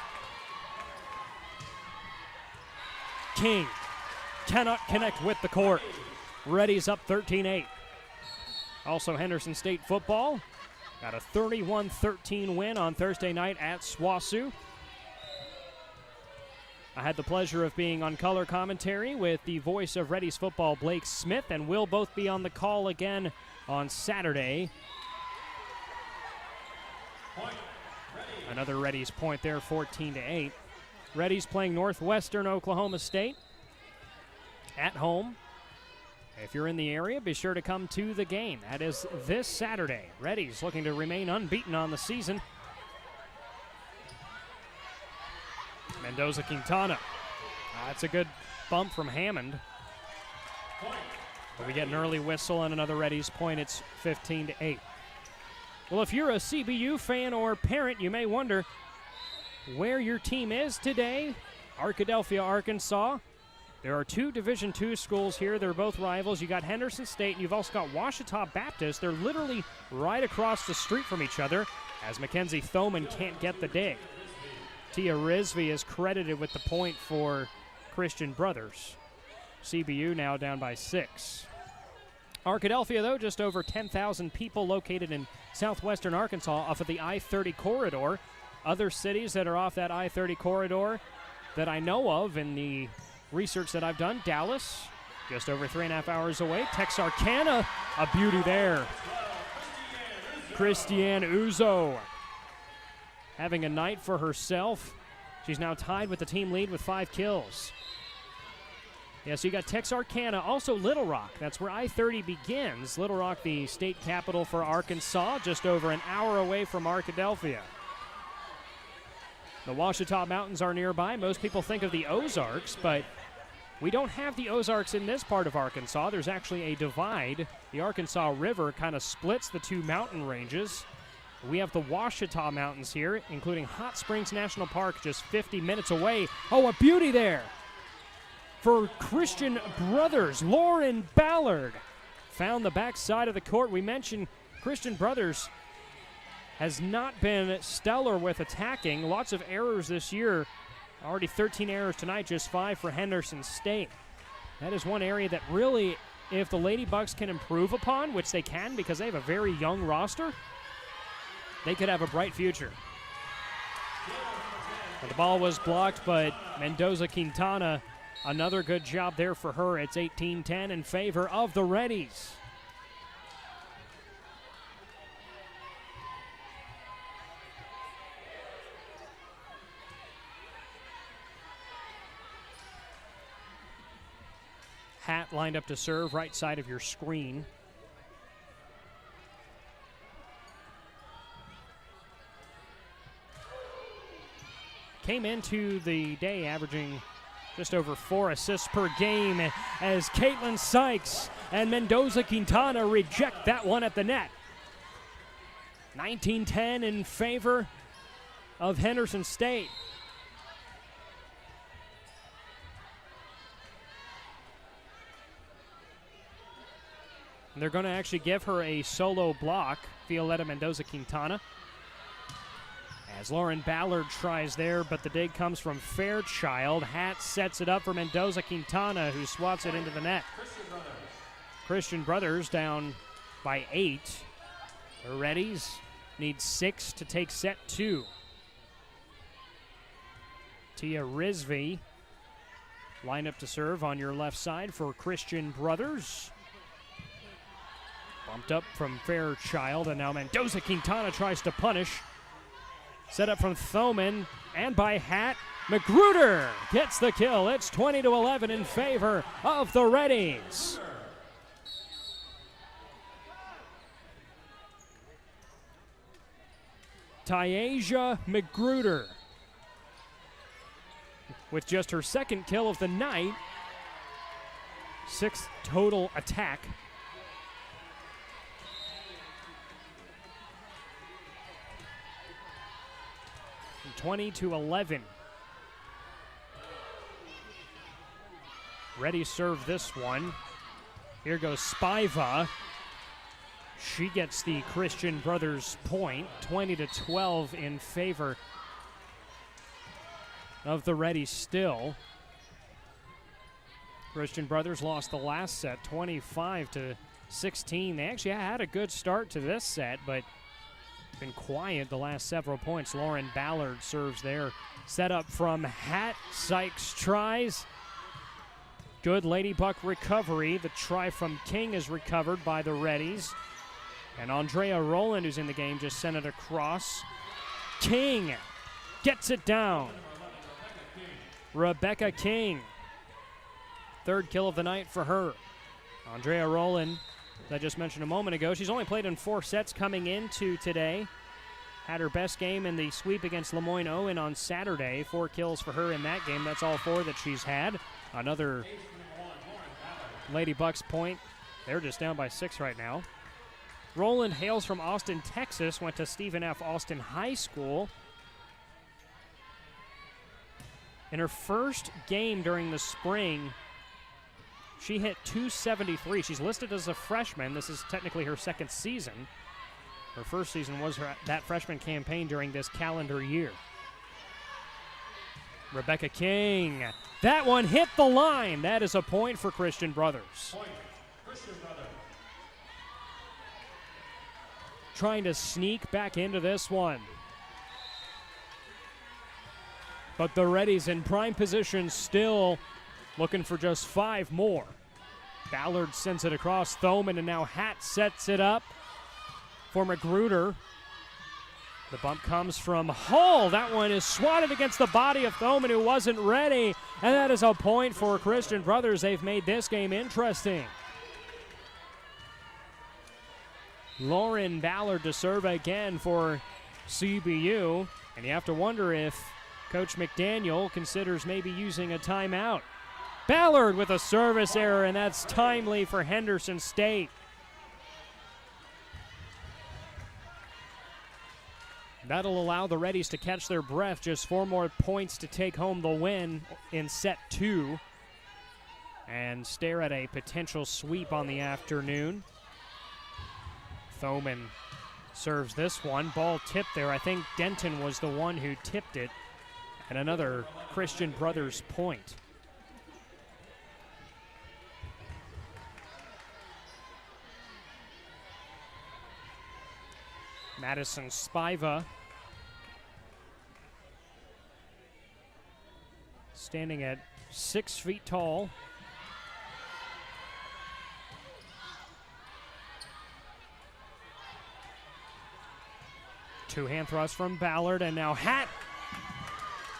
King cannot connect with the court. Reddies up 13-8. Also, Henderson State football got a 31-13 win on Thursday night at SWOSU. I had the pleasure of being on color commentary with the voice of Reddies football, Blake Smith, and we'll both be on the call again on Saturday. Another Reddies point there, 14-8. Reddies playing Northwestern Oklahoma State at home. If you're in the area, be sure to come to the game. That is this Saturday. Reddies looking to remain unbeaten on the season. Mendoza-Quintana. That's a good bump from Hammond. But we get an early whistle and another Reddies point. It's 15-8. Well, if you're a CBU fan or parent, you may wonder where your team is today. Arkadelphia, Arkansas. There are two Division II schools here. They're both rivals. You got Henderson State, and you've also got Ouachita Baptist. They're literally right across the street from each other, as Mackenzie Thoman can't get the dig. Tia Rizvi is credited with the point for Christian Brothers. CBU now down by 6. Arkadelphia, though, just over 10,000 people located in southwestern Arkansas off of the I-30 corridor. Other cities that are off that I-30 corridor that I know of in the research that I've done: Dallas, just over 3.5 hours away. Texarkana, a beauty there. Christiane Uzo having a night for herself. She's now tied with the team lead with 5 kills. Yeah, so you got Texarkana, also Little Rock. That's where I-30 begins. Little Rock, the state capital for Arkansas, just over an hour away from Arkadelphia. The Ouachita Mountains are nearby. Most people think of the Ozarks, but we don't have the Ozarks in this part of Arkansas. There's actually a divide. The Arkansas River kind of splits the two mountain ranges. We have the Ouachita Mountains here, including Hot Springs National Park just 50 minutes away. Oh, a beauty there for Christian Brothers. Lauren Ballard found the backside of the court. We mentioned Christian Brothers has not been stellar with attacking. Lots of errors this year. Already 13 errors tonight, just 5 for Henderson State. That is one area that really, if the Lady Bucks can improve upon, which they can because they have a very young roster, they could have a bright future. Well, the ball was blocked, but Mendoza-Quintana, another good job there for her. It's 18-10 in favor of the Reddies. Hat lined up to serve, right side of your screen. Came into the day averaging just over 4 assists per game as Caitlin Sykes and Mendoza-Quintana reject that one at the net. 19-10 in favor of Henderson State. And they're going to actually give her a solo block, Violetta Mendoza-Quintana. As Lauren Ballard tries there, but the dig comes from Fairchild. Hat sets it up for Mendoza-Quintana, who swats it into the net. Christian Brothers down by 8. The Reddies need 6 to take set 2. Tia Rizvi line up to serve on your left side for Christian Brothers. Bumped up from Fairchild, and now Mendoza-Quintana tries to punish. Set up from Thoman. and by Hat. Magruder gets the kill. It's 20-11 in favor of the Reddies. Tyasia Magruder with just her second kill of the night. 6th total attack. From 20-11. Ready serve this one. Here goes Spiva. She gets the Christian Brothers point. 20-12 in favor of the Reddies still. Christian Brothers lost the last set 25-16. They actually had a good start to this set, but been quiet the last several points. Lauren Ballard serves there. Set up from Hat. Sykes tries. Good Ladybug recovery. The try from King is recovered by the Reddies. And Andrea Rowland, who's in the game, just sent it across. King gets it down. Rebecca King. 3rd kill of the night for her. Andrea Rowland, as I just mentioned a moment ago, she's only played in 4 sets coming into today. Had her best game in the sweep against Lemoyne Owen on Saturday. 4 kills for her in that game. That's all 4 that she's had. Another Lady Bucks point. They're just down by 6 right now. Rowland hails from Austin, Texas. Went to Stephen F. Austin High School. In her first game during the spring, she hit .273. She's listed as a freshman. This is technically her 2nd season. Her first season was that freshman campaign during this calendar year. Rebecca King. That one hit the line. That is a point for Christian Brothers. Point, Christian Brothers. Trying to sneak back into this one. But the Reddies in prime position still looking for just 5 more. Ballard sends it across Thoman, and now Hat sets it up for Magruder. The bump comes from Hull. That one is swatted against the body of Thoman, who wasn't ready. And that is a point for Christian Brothers. They've made this game interesting. Lauren Ballard to serve again for CBU. And you have to wonder if Coach McDaniel considers maybe using a timeout. Ballard with a service error, and that's timely for Henderson State. That'll allow the Reddies to catch their breath. Just 4 more points to take home the win in set 2 and stare at a potential sweep on the afternoon. Thoman serves this one. Ball tipped there. I think Denton was the one who tipped it. And another Christian Brothers point. Madison Spiva standing at 6 feet tall. Two-hand thrust from Ballard, and now Hat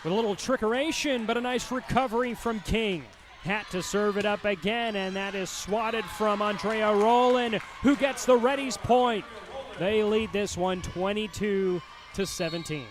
with a little trickeration, but a nice recovery from King. Hat to serve it up again, and that is swatted from Andrea Rowland, who gets the Reddies point. They lead this one 22-17.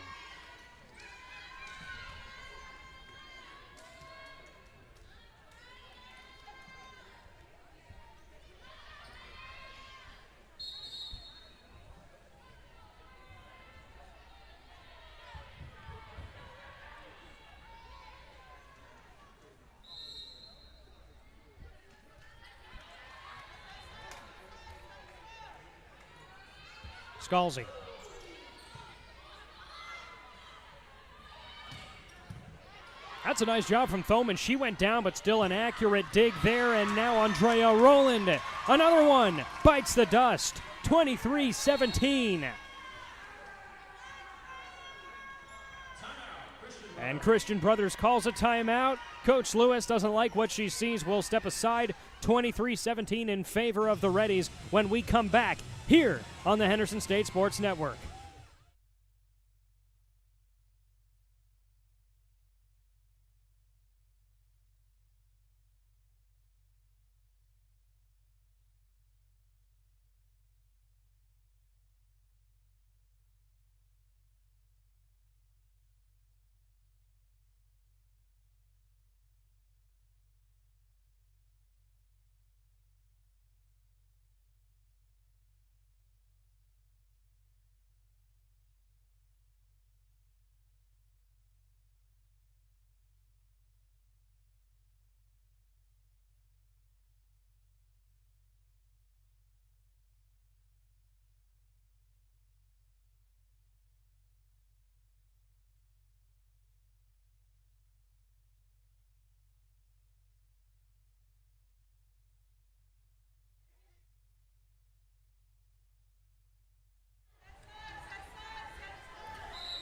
Scalzi. That's a nice job from Thoman. She went down, but still an accurate dig there. And now Andrea Rowland. Another one bites the dust. 23-17. And Christian Brothers calls a timeout. Coach Lewis doesn't like what she sees. We'll step aside. 23-17 in favor of the Reddies when we come back here on the Henderson State Sports Network.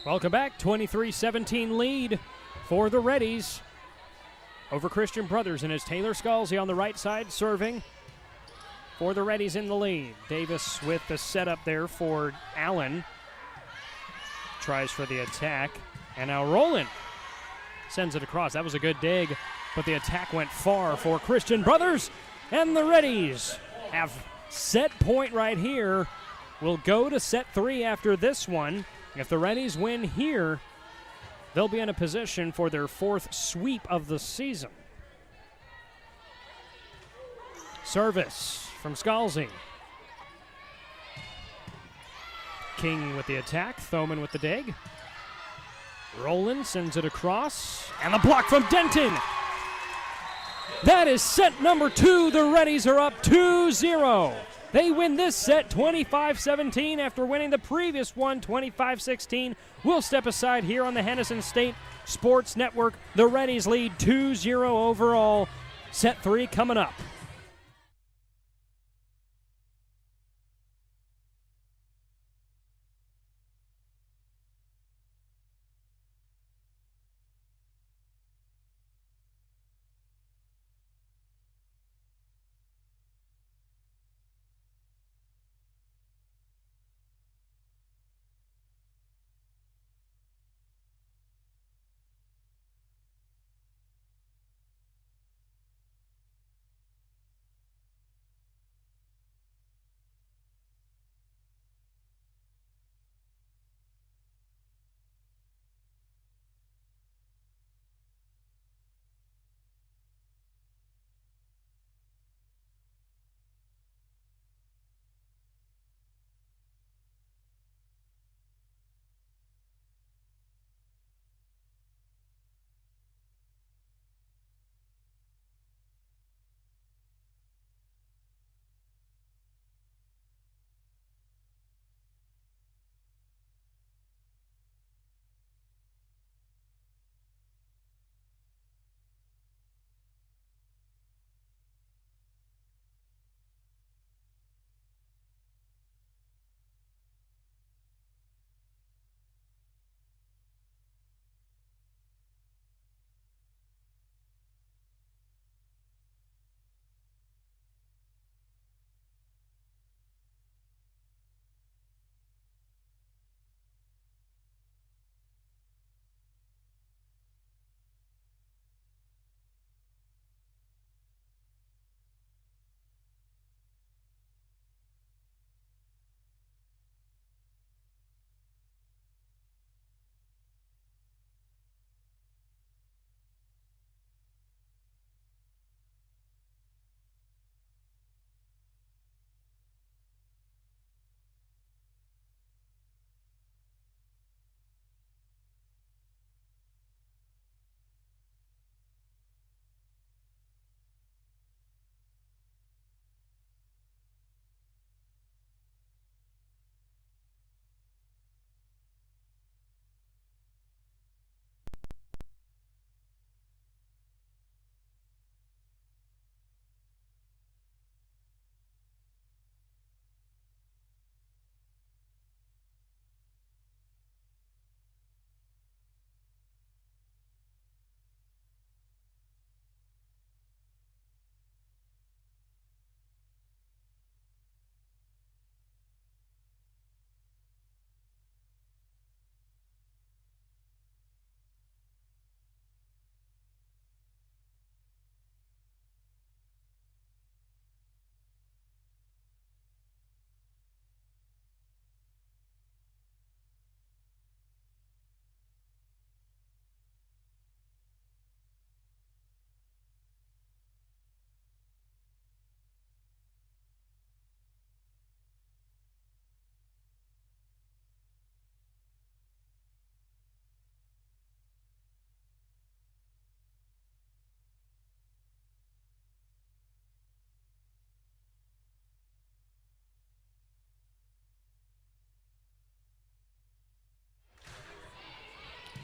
Welcome back. 23-17 lead for the Reddies over Christian Brothers, and it's Taylor Scalzi on the right side serving for the Reddies in the lead. Davis with the setup there for Allen. Tries for the attack, and now Rowland sends it across. That was a good dig, but the attack went far for Christian Brothers, and the Reddies have set point right here. Will go to set 3 after this one. If the Reddies win here, they'll be in a position for their 4th sweep of the season. Service from Scalzi. King with the attack, Thoman with the dig. Rowland sends it across, and the block from Denton. That is set number 2. The Reddies are up 2-0. They win this set 25-17 after winning the previous one 25-16. We'll step aside here on the Henderson State Sports Network. The Reddies lead 2-0 overall. Set 3 coming up.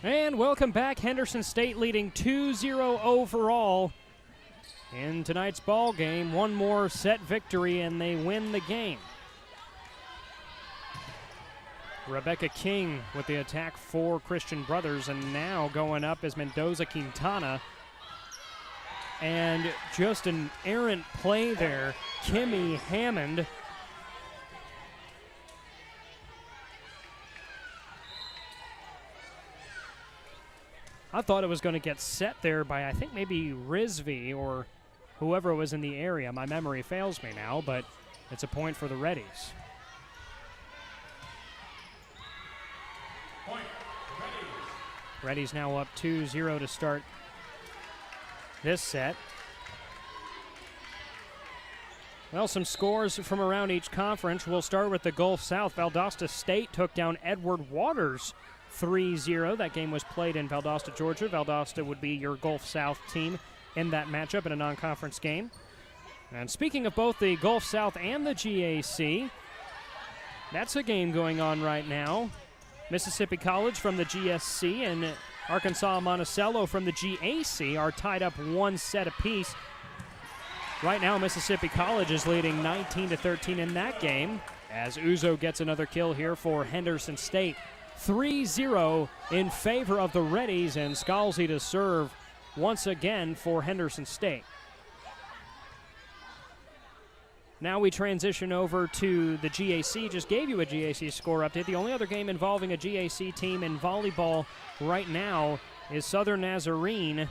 And welcome back. Henderson State leading 2-0 overall in tonight's ball game. One more set victory and they win the game. Rebecca King with the attack for Christian Brothers, and now going up is Mendoza Quintana. And just an errant play there, Kimmy Hammond. I thought it was going to get set there by, I think, maybe Rizvi or whoever was in the area. My memory fails me now, but it's a point for the Reddies. Point, Reddies now up 2-0 to start this set. Well, some scores from around each conference. We'll start with the Gulf South. Valdosta State took down Edward Waters 3-0. That game was played in Valdosta, Georgia. Valdosta would be your Gulf South team in that matchup in a non-conference game. And speaking of both the Gulf South and the GAC, that's a game going on right now. Mississippi College from the GSC and Arkansas Monticello from the GAC are tied up 1 set apiece. Right now, Mississippi College is leading 19-13 in that game as Uzo gets another kill here for Henderson State. 3-0 in favor of the Reddies, and Scalzi to serve once again for Henderson State. Now we transition over to the GAC. Just gave you a GAC score update. The only other game involving a GAC team in volleyball right now is Southern Nazarene.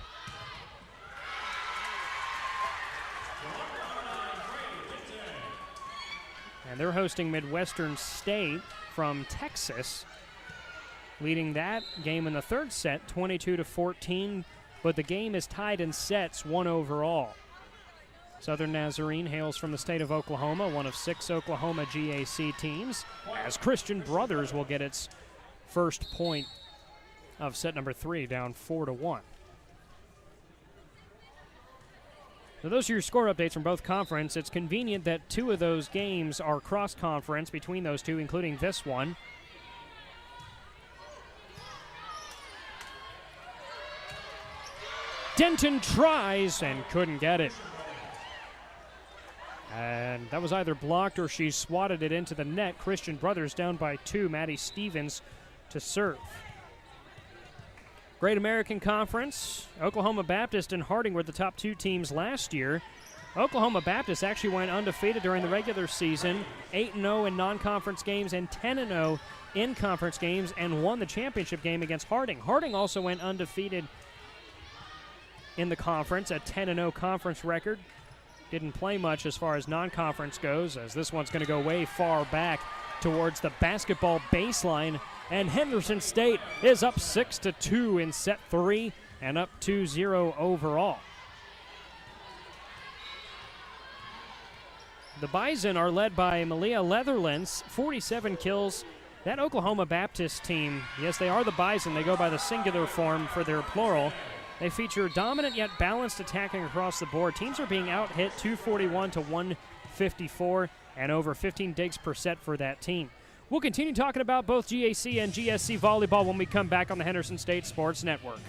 And they're hosting Midwestern State from Texas, leading that game in the third set 22-14, but the game is tied in sets, 1 overall. Southern Nazarene hails from the state of Oklahoma, one of 6 Oklahoma GAC teams, as Christian Brothers will get its first point of set number 3, down 4-1. So those are your score updates from both conferences. It's convenient that 2 of those games are cross-conference between those 2, including this one. Denton tries and couldn't get it. And that was either blocked or she swatted it into the net. Christian Brothers down by 2. Maddie Stevens to serve. Great American Conference. Oklahoma Baptist and Harding were the top 2 teams last year. Oklahoma Baptist actually went undefeated during the regular season, 8-0 in non-conference games and 10-0 in conference games, and won the championship game against Harding. Harding also went undefeated in the conference, a 10-0 conference record. Didn't play much as far as non-conference goes, as this one's going to go way far back towards the basketball baseline. And Henderson State is up 6-2 in set 3 and up 2-0 overall. The Bison are led by Malia Leatherlands, 47 kills. That Oklahoma Baptist team, yes, they are the Bison. They go by the singular form for their plural. They feature dominant yet balanced attacking across the board. Teams are being out-hit 241 to 154 and over 15 digs per set for that team. We'll continue talking about both GAC and GSC volleyball when we come back on the Henderson State Sports Network.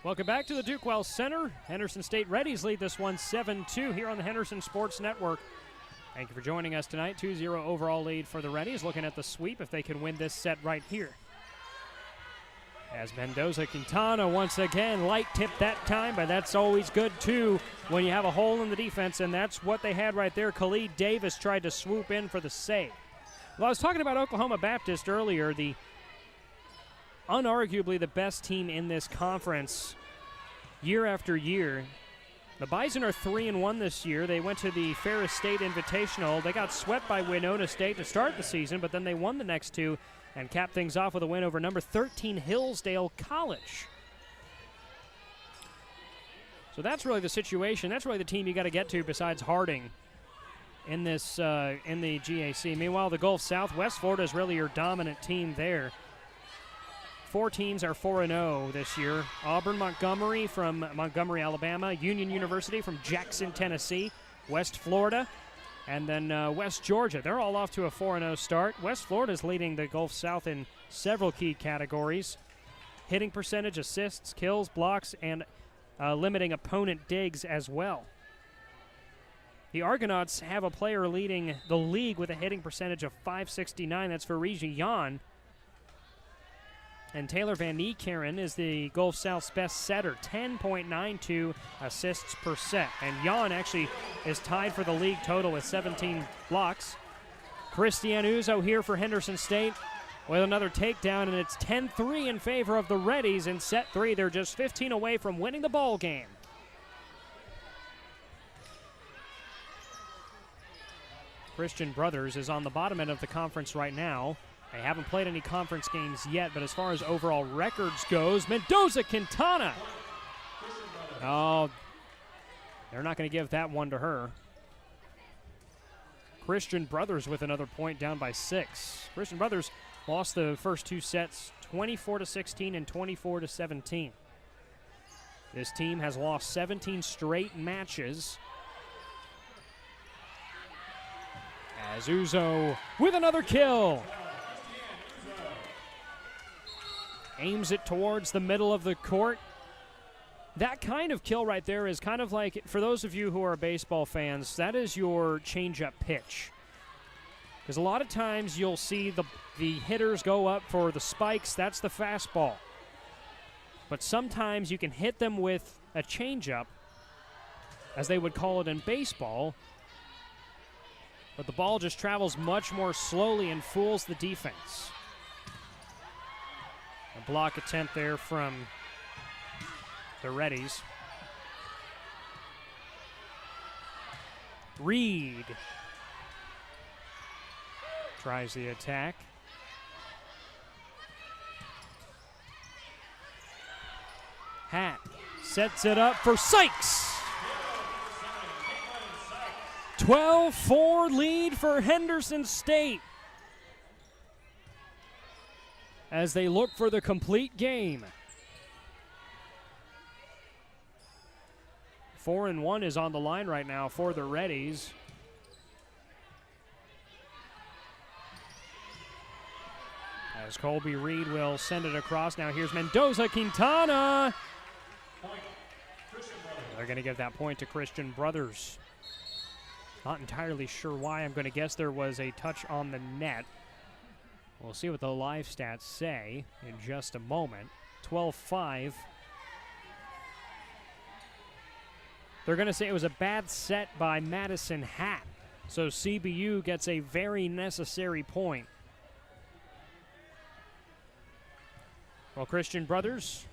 Welcome back to the Duke Wells Center. Henderson State Reddies lead this one 7-2 here on the Henderson Sports Network. Thank you for joining us tonight. 2-0 overall lead for the Reddies. Looking at the sweep if they can win this set right here. As Mendoza-Quintana once again light tipped that time, but that's always good too when you have a hole in the defense, and that's what they had right there. Khalid Davis tried to swoop in for the save. Well, I was talking about Oklahoma Baptist earlier, the unarguably the best team in this conference year after year. The Bison are 3-1 this year. They went to the Ferris State Invitational. They got swept by Winona State to start the season, but then they won the next two and capped things off with a win over number 13 Hillsdale College. So that's really the situation. That's really the team you got to get to besides Harding in this in the GAC. Meanwhile, the Gulf South, West Florida is really your dominant team there. 4 teams are 4-0 this year. Auburn Montgomery from Montgomery, Alabama. Union University from Jackson, Tennessee. West Florida. And then West Georgia. They're all off to a 4-0 start. West Florida is leading the Gulf South in several key categories. Hitting percentage, assists, kills, blocks, and limiting opponent digs as well. The Argonauts have a player leading the league with a hitting percentage of .569. That's for Reggie Jan. And Taylor Van Niekeren is the Gulf South's best setter, 10.92 assists per set. And Jan actually is tied for the league total with 17 blocks. Christian Uzo here for Henderson State with another takedown, and it's 10-3 in favor of the Reddies in set 3. They're just 15 away from winning the ball game. Christian Brothers is on the bottom end of the conference right now. They haven't played any conference games yet, but as far as overall records goes, Mendoza-Quintana. Oh, they're not going to give that one to her. Christian Brothers with another point, down by 6. Christian Brothers lost the first 2 sets, 24-16 and 24-17. This team has lost 17 straight matches. As Uzo with another kill. Aims it towards the middle of the court. That kind of kill right there is kind of like, for those of you who are baseball fans, that is your change-up pitch. Because a lot of times you'll see the hitters go up for the spikes. That's the fastball. But sometimes you can hit them with a change-up, as they would call it in baseball, but the ball just travels much more slowly and fools the defense. A block attempt there from the Reddies. Reed tries the attack. Hatt sets it up for Sykes. 12-4 lead for Henderson State as they look for the complete game. 4-1 is on the line right now for the Reddies. As Colby Reed will send it across. Now here's Mendoza-Quintana. They're going to give that point to Christian Brothers. Not entirely sure why. I'm going to guess there was a touch on the net. We'll see what the live stats say in just a moment. 12-5. They're going to say it was a bad set by Madison Hatt. So CBU gets a very necessary point. Well, Christian Brothers,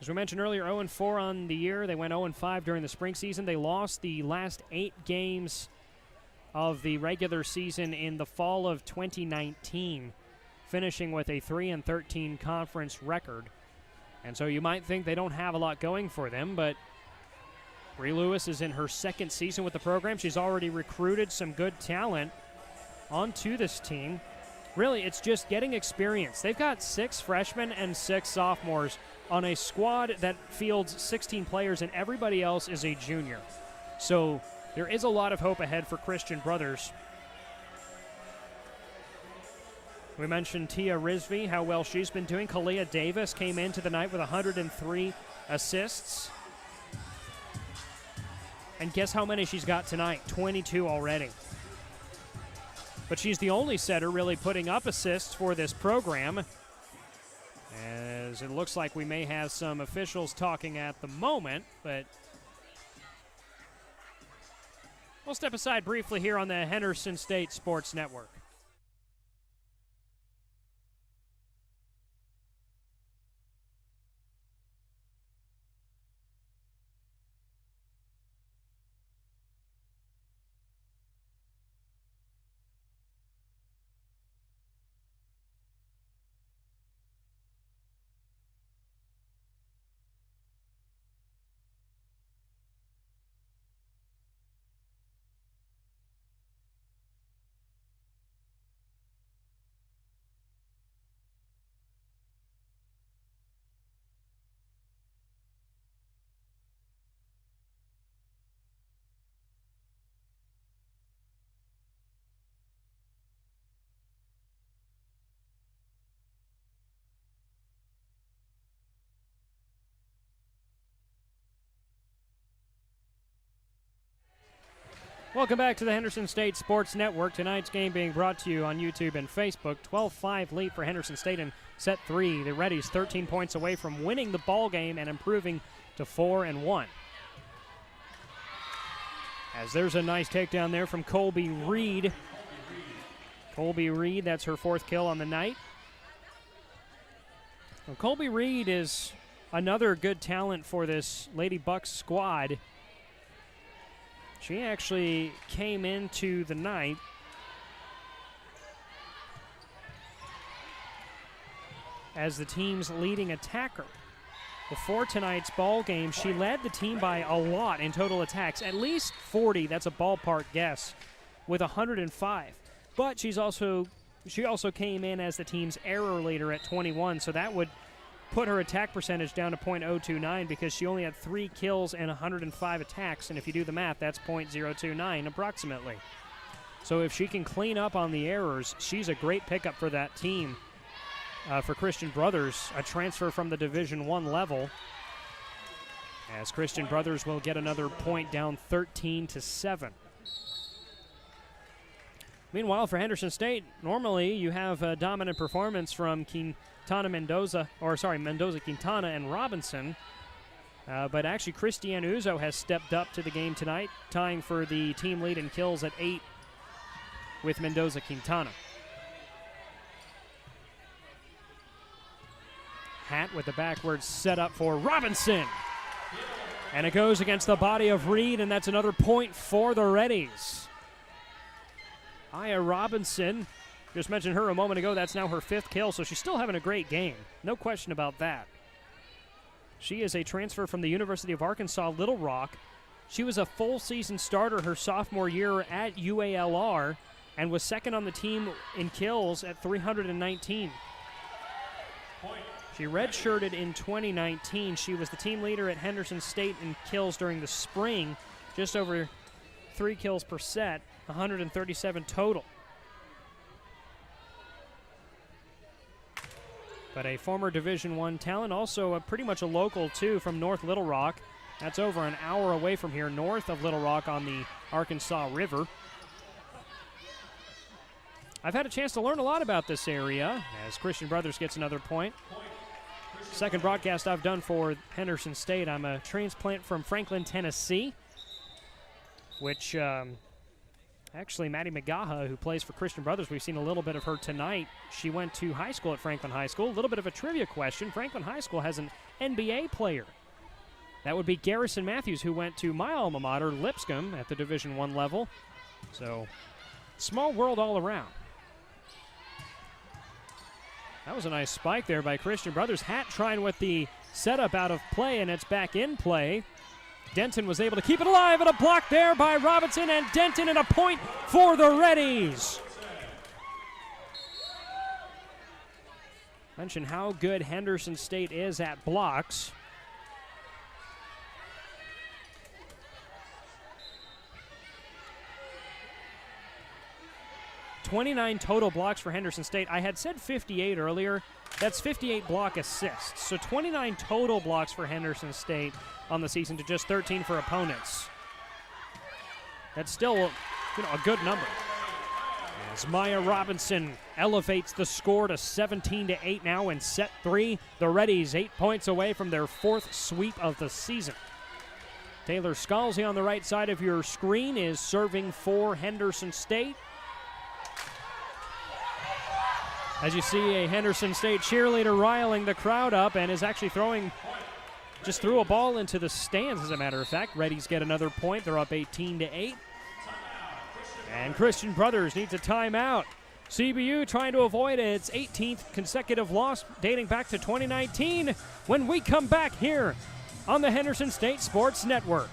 as we mentioned earlier, 0-4 on the year. They went 0-5 during the spring season. They lost the last 8 games of the regular season in the fall of 2019, finishing with a 3-13 conference record. And so you might think they don't have a lot going for them, but Bree Lewis is in her 2nd season with the program. She's already recruited some good talent onto this team. Really, it's just getting experience. They've got 6 freshmen and 6 sophomores on a squad that fields 16 players, and everybody else is a junior. So there is a lot of hope ahead for Christian Brothers. We mentioned Tia Rizvi, how well she's been doing. Kalia Davis came into the night with 103 assists. And guess how many she's got tonight? 22 already. But she's the only setter really putting up assists for this program. as it looks like we may have some officials talking at the moment, but we'll step aside briefly here on the Henderson State Sports Network. Welcome back to the Henderson State Sports Network. Tonight's game being brought to you on YouTube and Facebook. 12-5 lead for Henderson State in set 3. The Reddies 13 points away from winning the ball game and improving to 4-1. As there's a nice takedown there from Colby Reed. Colby Reed, that's her 4th kill on the night. Well, Colby Reed is another good talent for this Lady Bucks squad. She actually came into the night as the team's leading attacker. Before tonight's ball game, she led the team by a lot in total attacks, at least 40, that's a ballpark guess, with 105. But she also came in as the team's error leader at 21, so that would put her attack percentage down to .029 because she only had 3 kills and 105 attacks, and if you do the math, that's .029 approximately. So if she can clean up on the errors, she's a great pickup for that team. For Christian Brothers, a transfer from the Division I level, as Christian Brothers will get another point, down 13-7. Meanwhile, for Henderson State, normally you have a dominant performance from Mendoza, Quintana, and Robinson. But actually, Christiane Uzo has stepped up to the game tonight, tying for the team lead in kills at 8 with Mendoza Quintana. Hat with the backwards set up for Robinson. And it goes against the body of Reed, and that's another point for the Reddies. Aya Robinson, just mentioned her a moment ago, that's now her 5th kill, so she's still having a great game. No question about that. She is a transfer from the University of Arkansas Little Rock. She was a full season starter her sophomore year at UALR and was 2nd on the team in kills at 319. She redshirted in 2019. She was the team leader at Henderson State in kills during the spring, just over 3 kills per set, 137 total. But a former Division I talent, also pretty much a local too from North Little Rock. That's over an hour away from here, north of Little Rock on the Arkansas River. I've had a chance to learn a lot about this area as Christian Brothers gets another point. Second broadcast I've done for Henderson State. I'm a transplant from Franklin, Tennessee, which actually Maddie McGaha, who plays for Christian Brothers, we've seen a little bit of her tonight. She went to high school at Franklin High School. A little bit of a trivia question. Franklin High School has an NBA player. That would be Garrison Matthews, who went to my alma mater, Lipscomb, at the Division I level. So, small world all around. That was a nice spike there by Christian Brothers. Hat trying with the setup out of play, and it's back in play. Denton was able to keep it alive, and a block there by Robinson, and Denton, and a point for the Reddies. Mention how good Henderson State is at blocks. .29 total blocks for Henderson State. I had said 58 earlier. That's 58 block assists. So 29 total blocks for Henderson State on the season to just 13 for opponents. That's still, a good number. As Maya Robinson elevates the score to 17-8 now in set 3. The Reddies 8 points away from their 4th sweep of the season. Taylor Scalzi on the right side of your screen is serving for Henderson State. As you see, a Henderson State cheerleader riling the crowd up and is actually just threw a ball into the stands, as a matter of fact. Reddies get another point. They're up 18-8. And Christian Brothers needs a timeout. CBU trying to avoid its 18th consecutive loss dating back to 2019 when we come back here on the Henderson State Sports Network.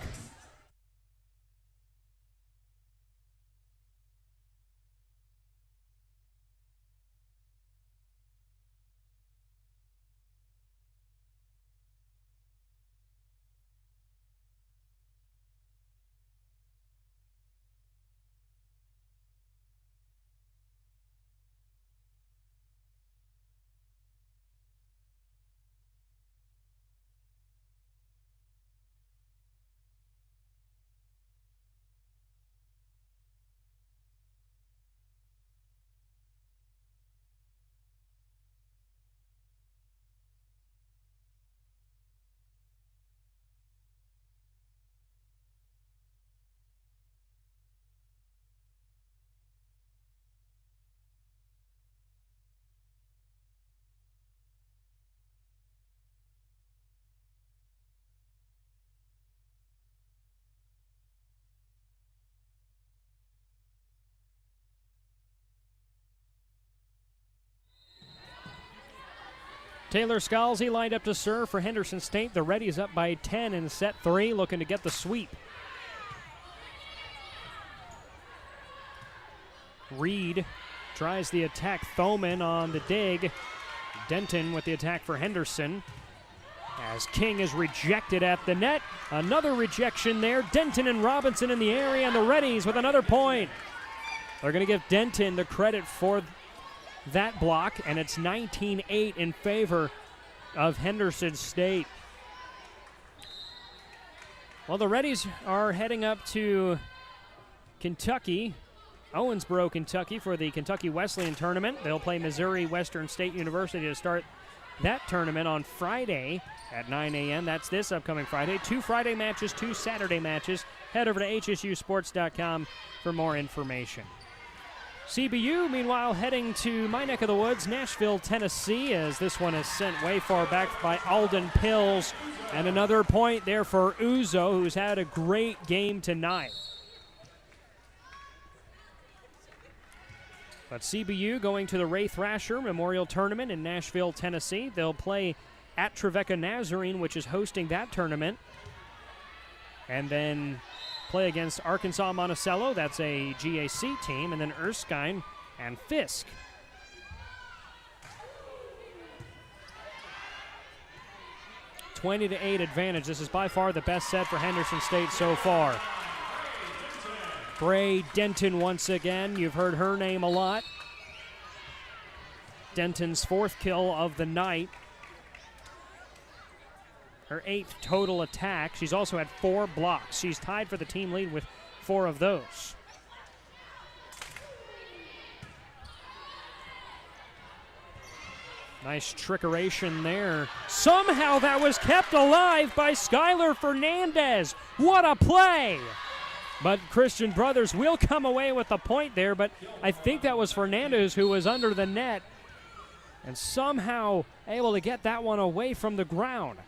Taylor Scalzi lined up to serve for Henderson State. The Reddies up by 10 in set 3, looking to get the sweep. Reed tries the attack. Thoman on the dig. Denton with the attack for Henderson. As King is rejected at the net. Another rejection there. Denton and Robinson in the area, and the Reddies with another point. They're going to give Denton the credit for that block, and it's 19-8 in favor of Henderson State. Well, the Reddies are heading up to Kentucky, Owensboro, Kentucky, for the Kentucky Wesleyan tournament. They'll play Missouri Western State University to start that tournament on Friday at 9 a.m. That's this upcoming Friday. 2 Friday matches, 2 Saturday matches. Head over to hsusports.com for more information. CBU, meanwhile, heading to my neck of the woods, Nashville, Tennessee, as this one is sent way far back by Alden Pills. And another point there for Uzo, who's had a great game tonight. But CBU going to the Ray Thrasher Memorial Tournament in Nashville, Tennessee. They'll play at Trevecca Nazarene, which is hosting that tournament. And then play against Arkansas Monticello. That's a GAC team. And then Erskine and Fisk. (20-8) advantage. This is by far the best set for Henderson State so far. Bray Denton once again. You've heard her name a lot. Denton's 4th kill of the night. Her 8th total attack. She's also had 4 blocks. She's tied for the team lead with 4 of those. Nice trickeration there. Somehow that was kept alive by Skylar Fernandez. What a play! But Christian Brothers will come away with the point there, but I think that was Fernandez who was under the net and somehow able to get that one away from the ground.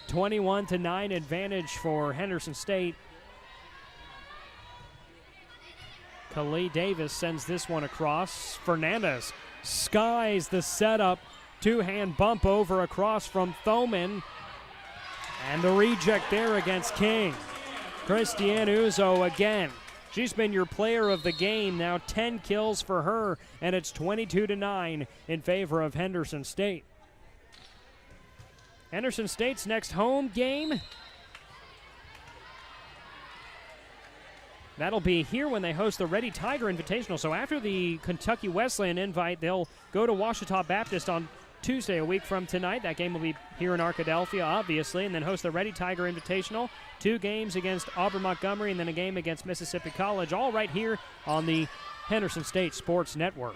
21-9 advantage for Henderson State. Khalid Davis sends this one across. Fernandez skies the setup. 2-hand bump over across from Thoman. And the reject there against King. Christiane Uzo again. She's been your player of the game now. 10 kills for her, and it's 22-9 in favor of Henderson State. Henderson State's next home game, that'll be here when they host the Ready Tiger Invitational. So after the Kentucky Wesleyan invite, they'll go to Ouachita Baptist on Tuesday, a week from tonight. That game will be here in Arkadelphia, obviously, and then host the Ready Tiger Invitational. 2 games against Auburn Montgomery and then a game against Mississippi College, all right here on the Henderson State Sports Network.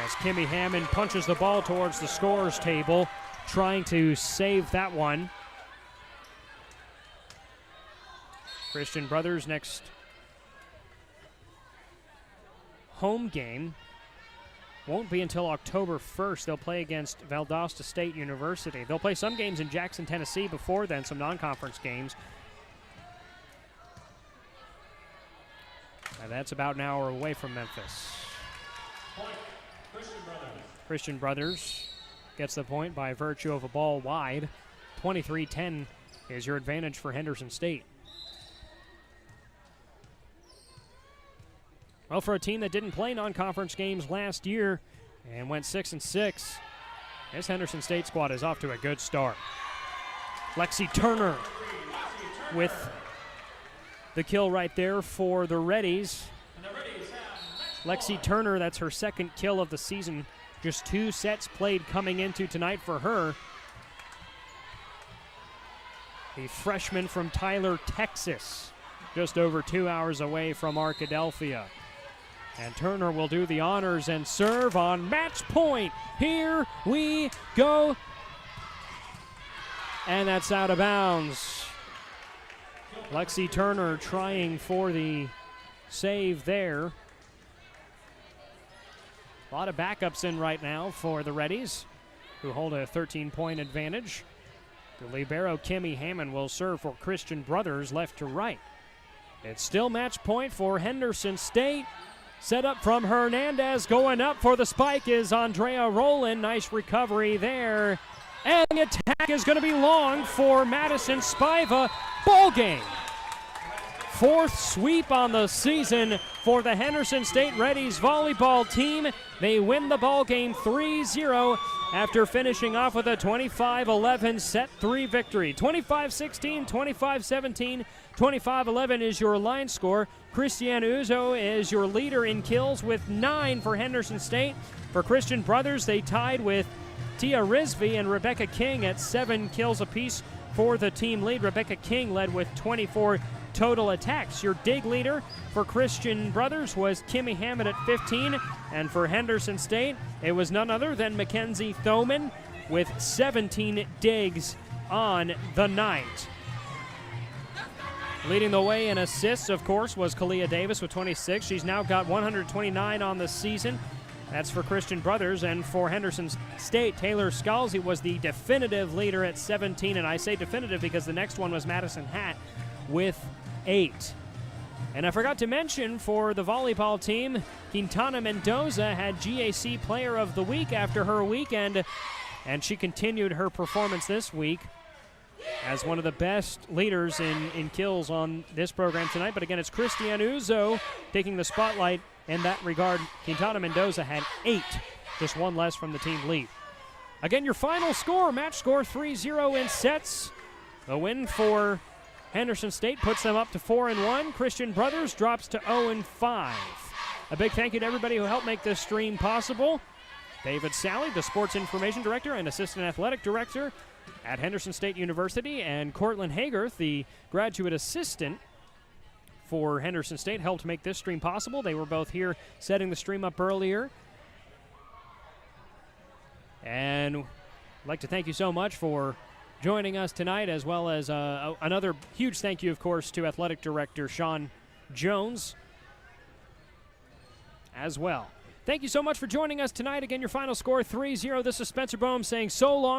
As Kimmy Hammond punches the ball towards the scorer's table, trying to save that one. Christian Brothers' next home game won't be until October 1st. They'll play against Valdosta State University. They'll play some games in Jackson, Tennessee before then, some non-conference games. And that's about an hour away from Memphis. Point, Christian Brothers. Christian Brothers gets the point by virtue of a ball wide. 23-10 is your advantage for Henderson State. Well, for a team that didn't play non-conference games last year and went 6-6, this Henderson State squad is off to a good start. Lexi Turner with the kill right there for the Reddies. Lexi Turner, that's her second kill of the season. Just 2 sets played coming into tonight for her. The freshman from Tyler, Texas, just over 2 hours away from Arkadelphia. And Turner will do the honors and serve on match point. Here we go. And that's out of bounds. Lexi Turner trying for the save there. A lot of backups in right now for the Reddies, who hold a 13-point advantage. The libero Kimmy Hammond will serve for Christian Brothers left to right. It's still match point for Henderson State. Set up from Hernandez, going up for the spike is Andrea Rowland. Nice recovery there. And the attack is going to be long for Madison Spiva. Ball game. 4th sweep on the season for the Henderson State Reddies volleyball team. They win the ball game 3-0 after finishing off with a 25-11 set 3 victory. 25-16, 25-17, 25-11 is your line score. Christiane Uzo is your leader in kills with 9 for Henderson State. For Christian Brothers, they tied with Tia Rizvi and Rebecca King at 7 kills apiece for the team lead. Rebecca King led with 24 total attacks. Your dig leader for Christian Brothers was Kimmy Hammond at 15, and for Henderson State, it was none other than Mackenzie Thoman with 17 digs on the night. Leading the way in assists, of course, was Kalia Davis with 26. She's now got 129 on the season. That's for Christian Brothers. And for Henderson State, Taylor Scalzi was the definitive leader at 17. And I say definitive because the next one was Madison Hatt with 8. And I forgot to mention for the volleyball team, Quintana Mendoza had GAC Player of the Week after her weekend. And she continued her performance this week as one of the best leaders in kills on this program tonight. But again, it's Christiane Uzo taking the spotlight in that regard. Quintana Mendoza had 8, just 1 less from the team lead. Again, your final score, match score 3-0 in sets. The win for Henderson State puts them up to 4-1. Christian Brothers drops to 0-5. A big thank you to everybody who helped make this stream possible. David Sally, the Sports Information Director and Assistant Athletic Director at Henderson State University, and Cortland Hagerth, the Graduate Assistant for Henderson State, helped make this stream possible. They were both here setting the stream up earlier. And I'd like to thank you so much for joining us tonight, as well as another huge thank you, of course, to Athletic Director Sean Jones as well. Thank you so much for joining us tonight. Again, your final score 3-0. This is Spencer Bohm saying so long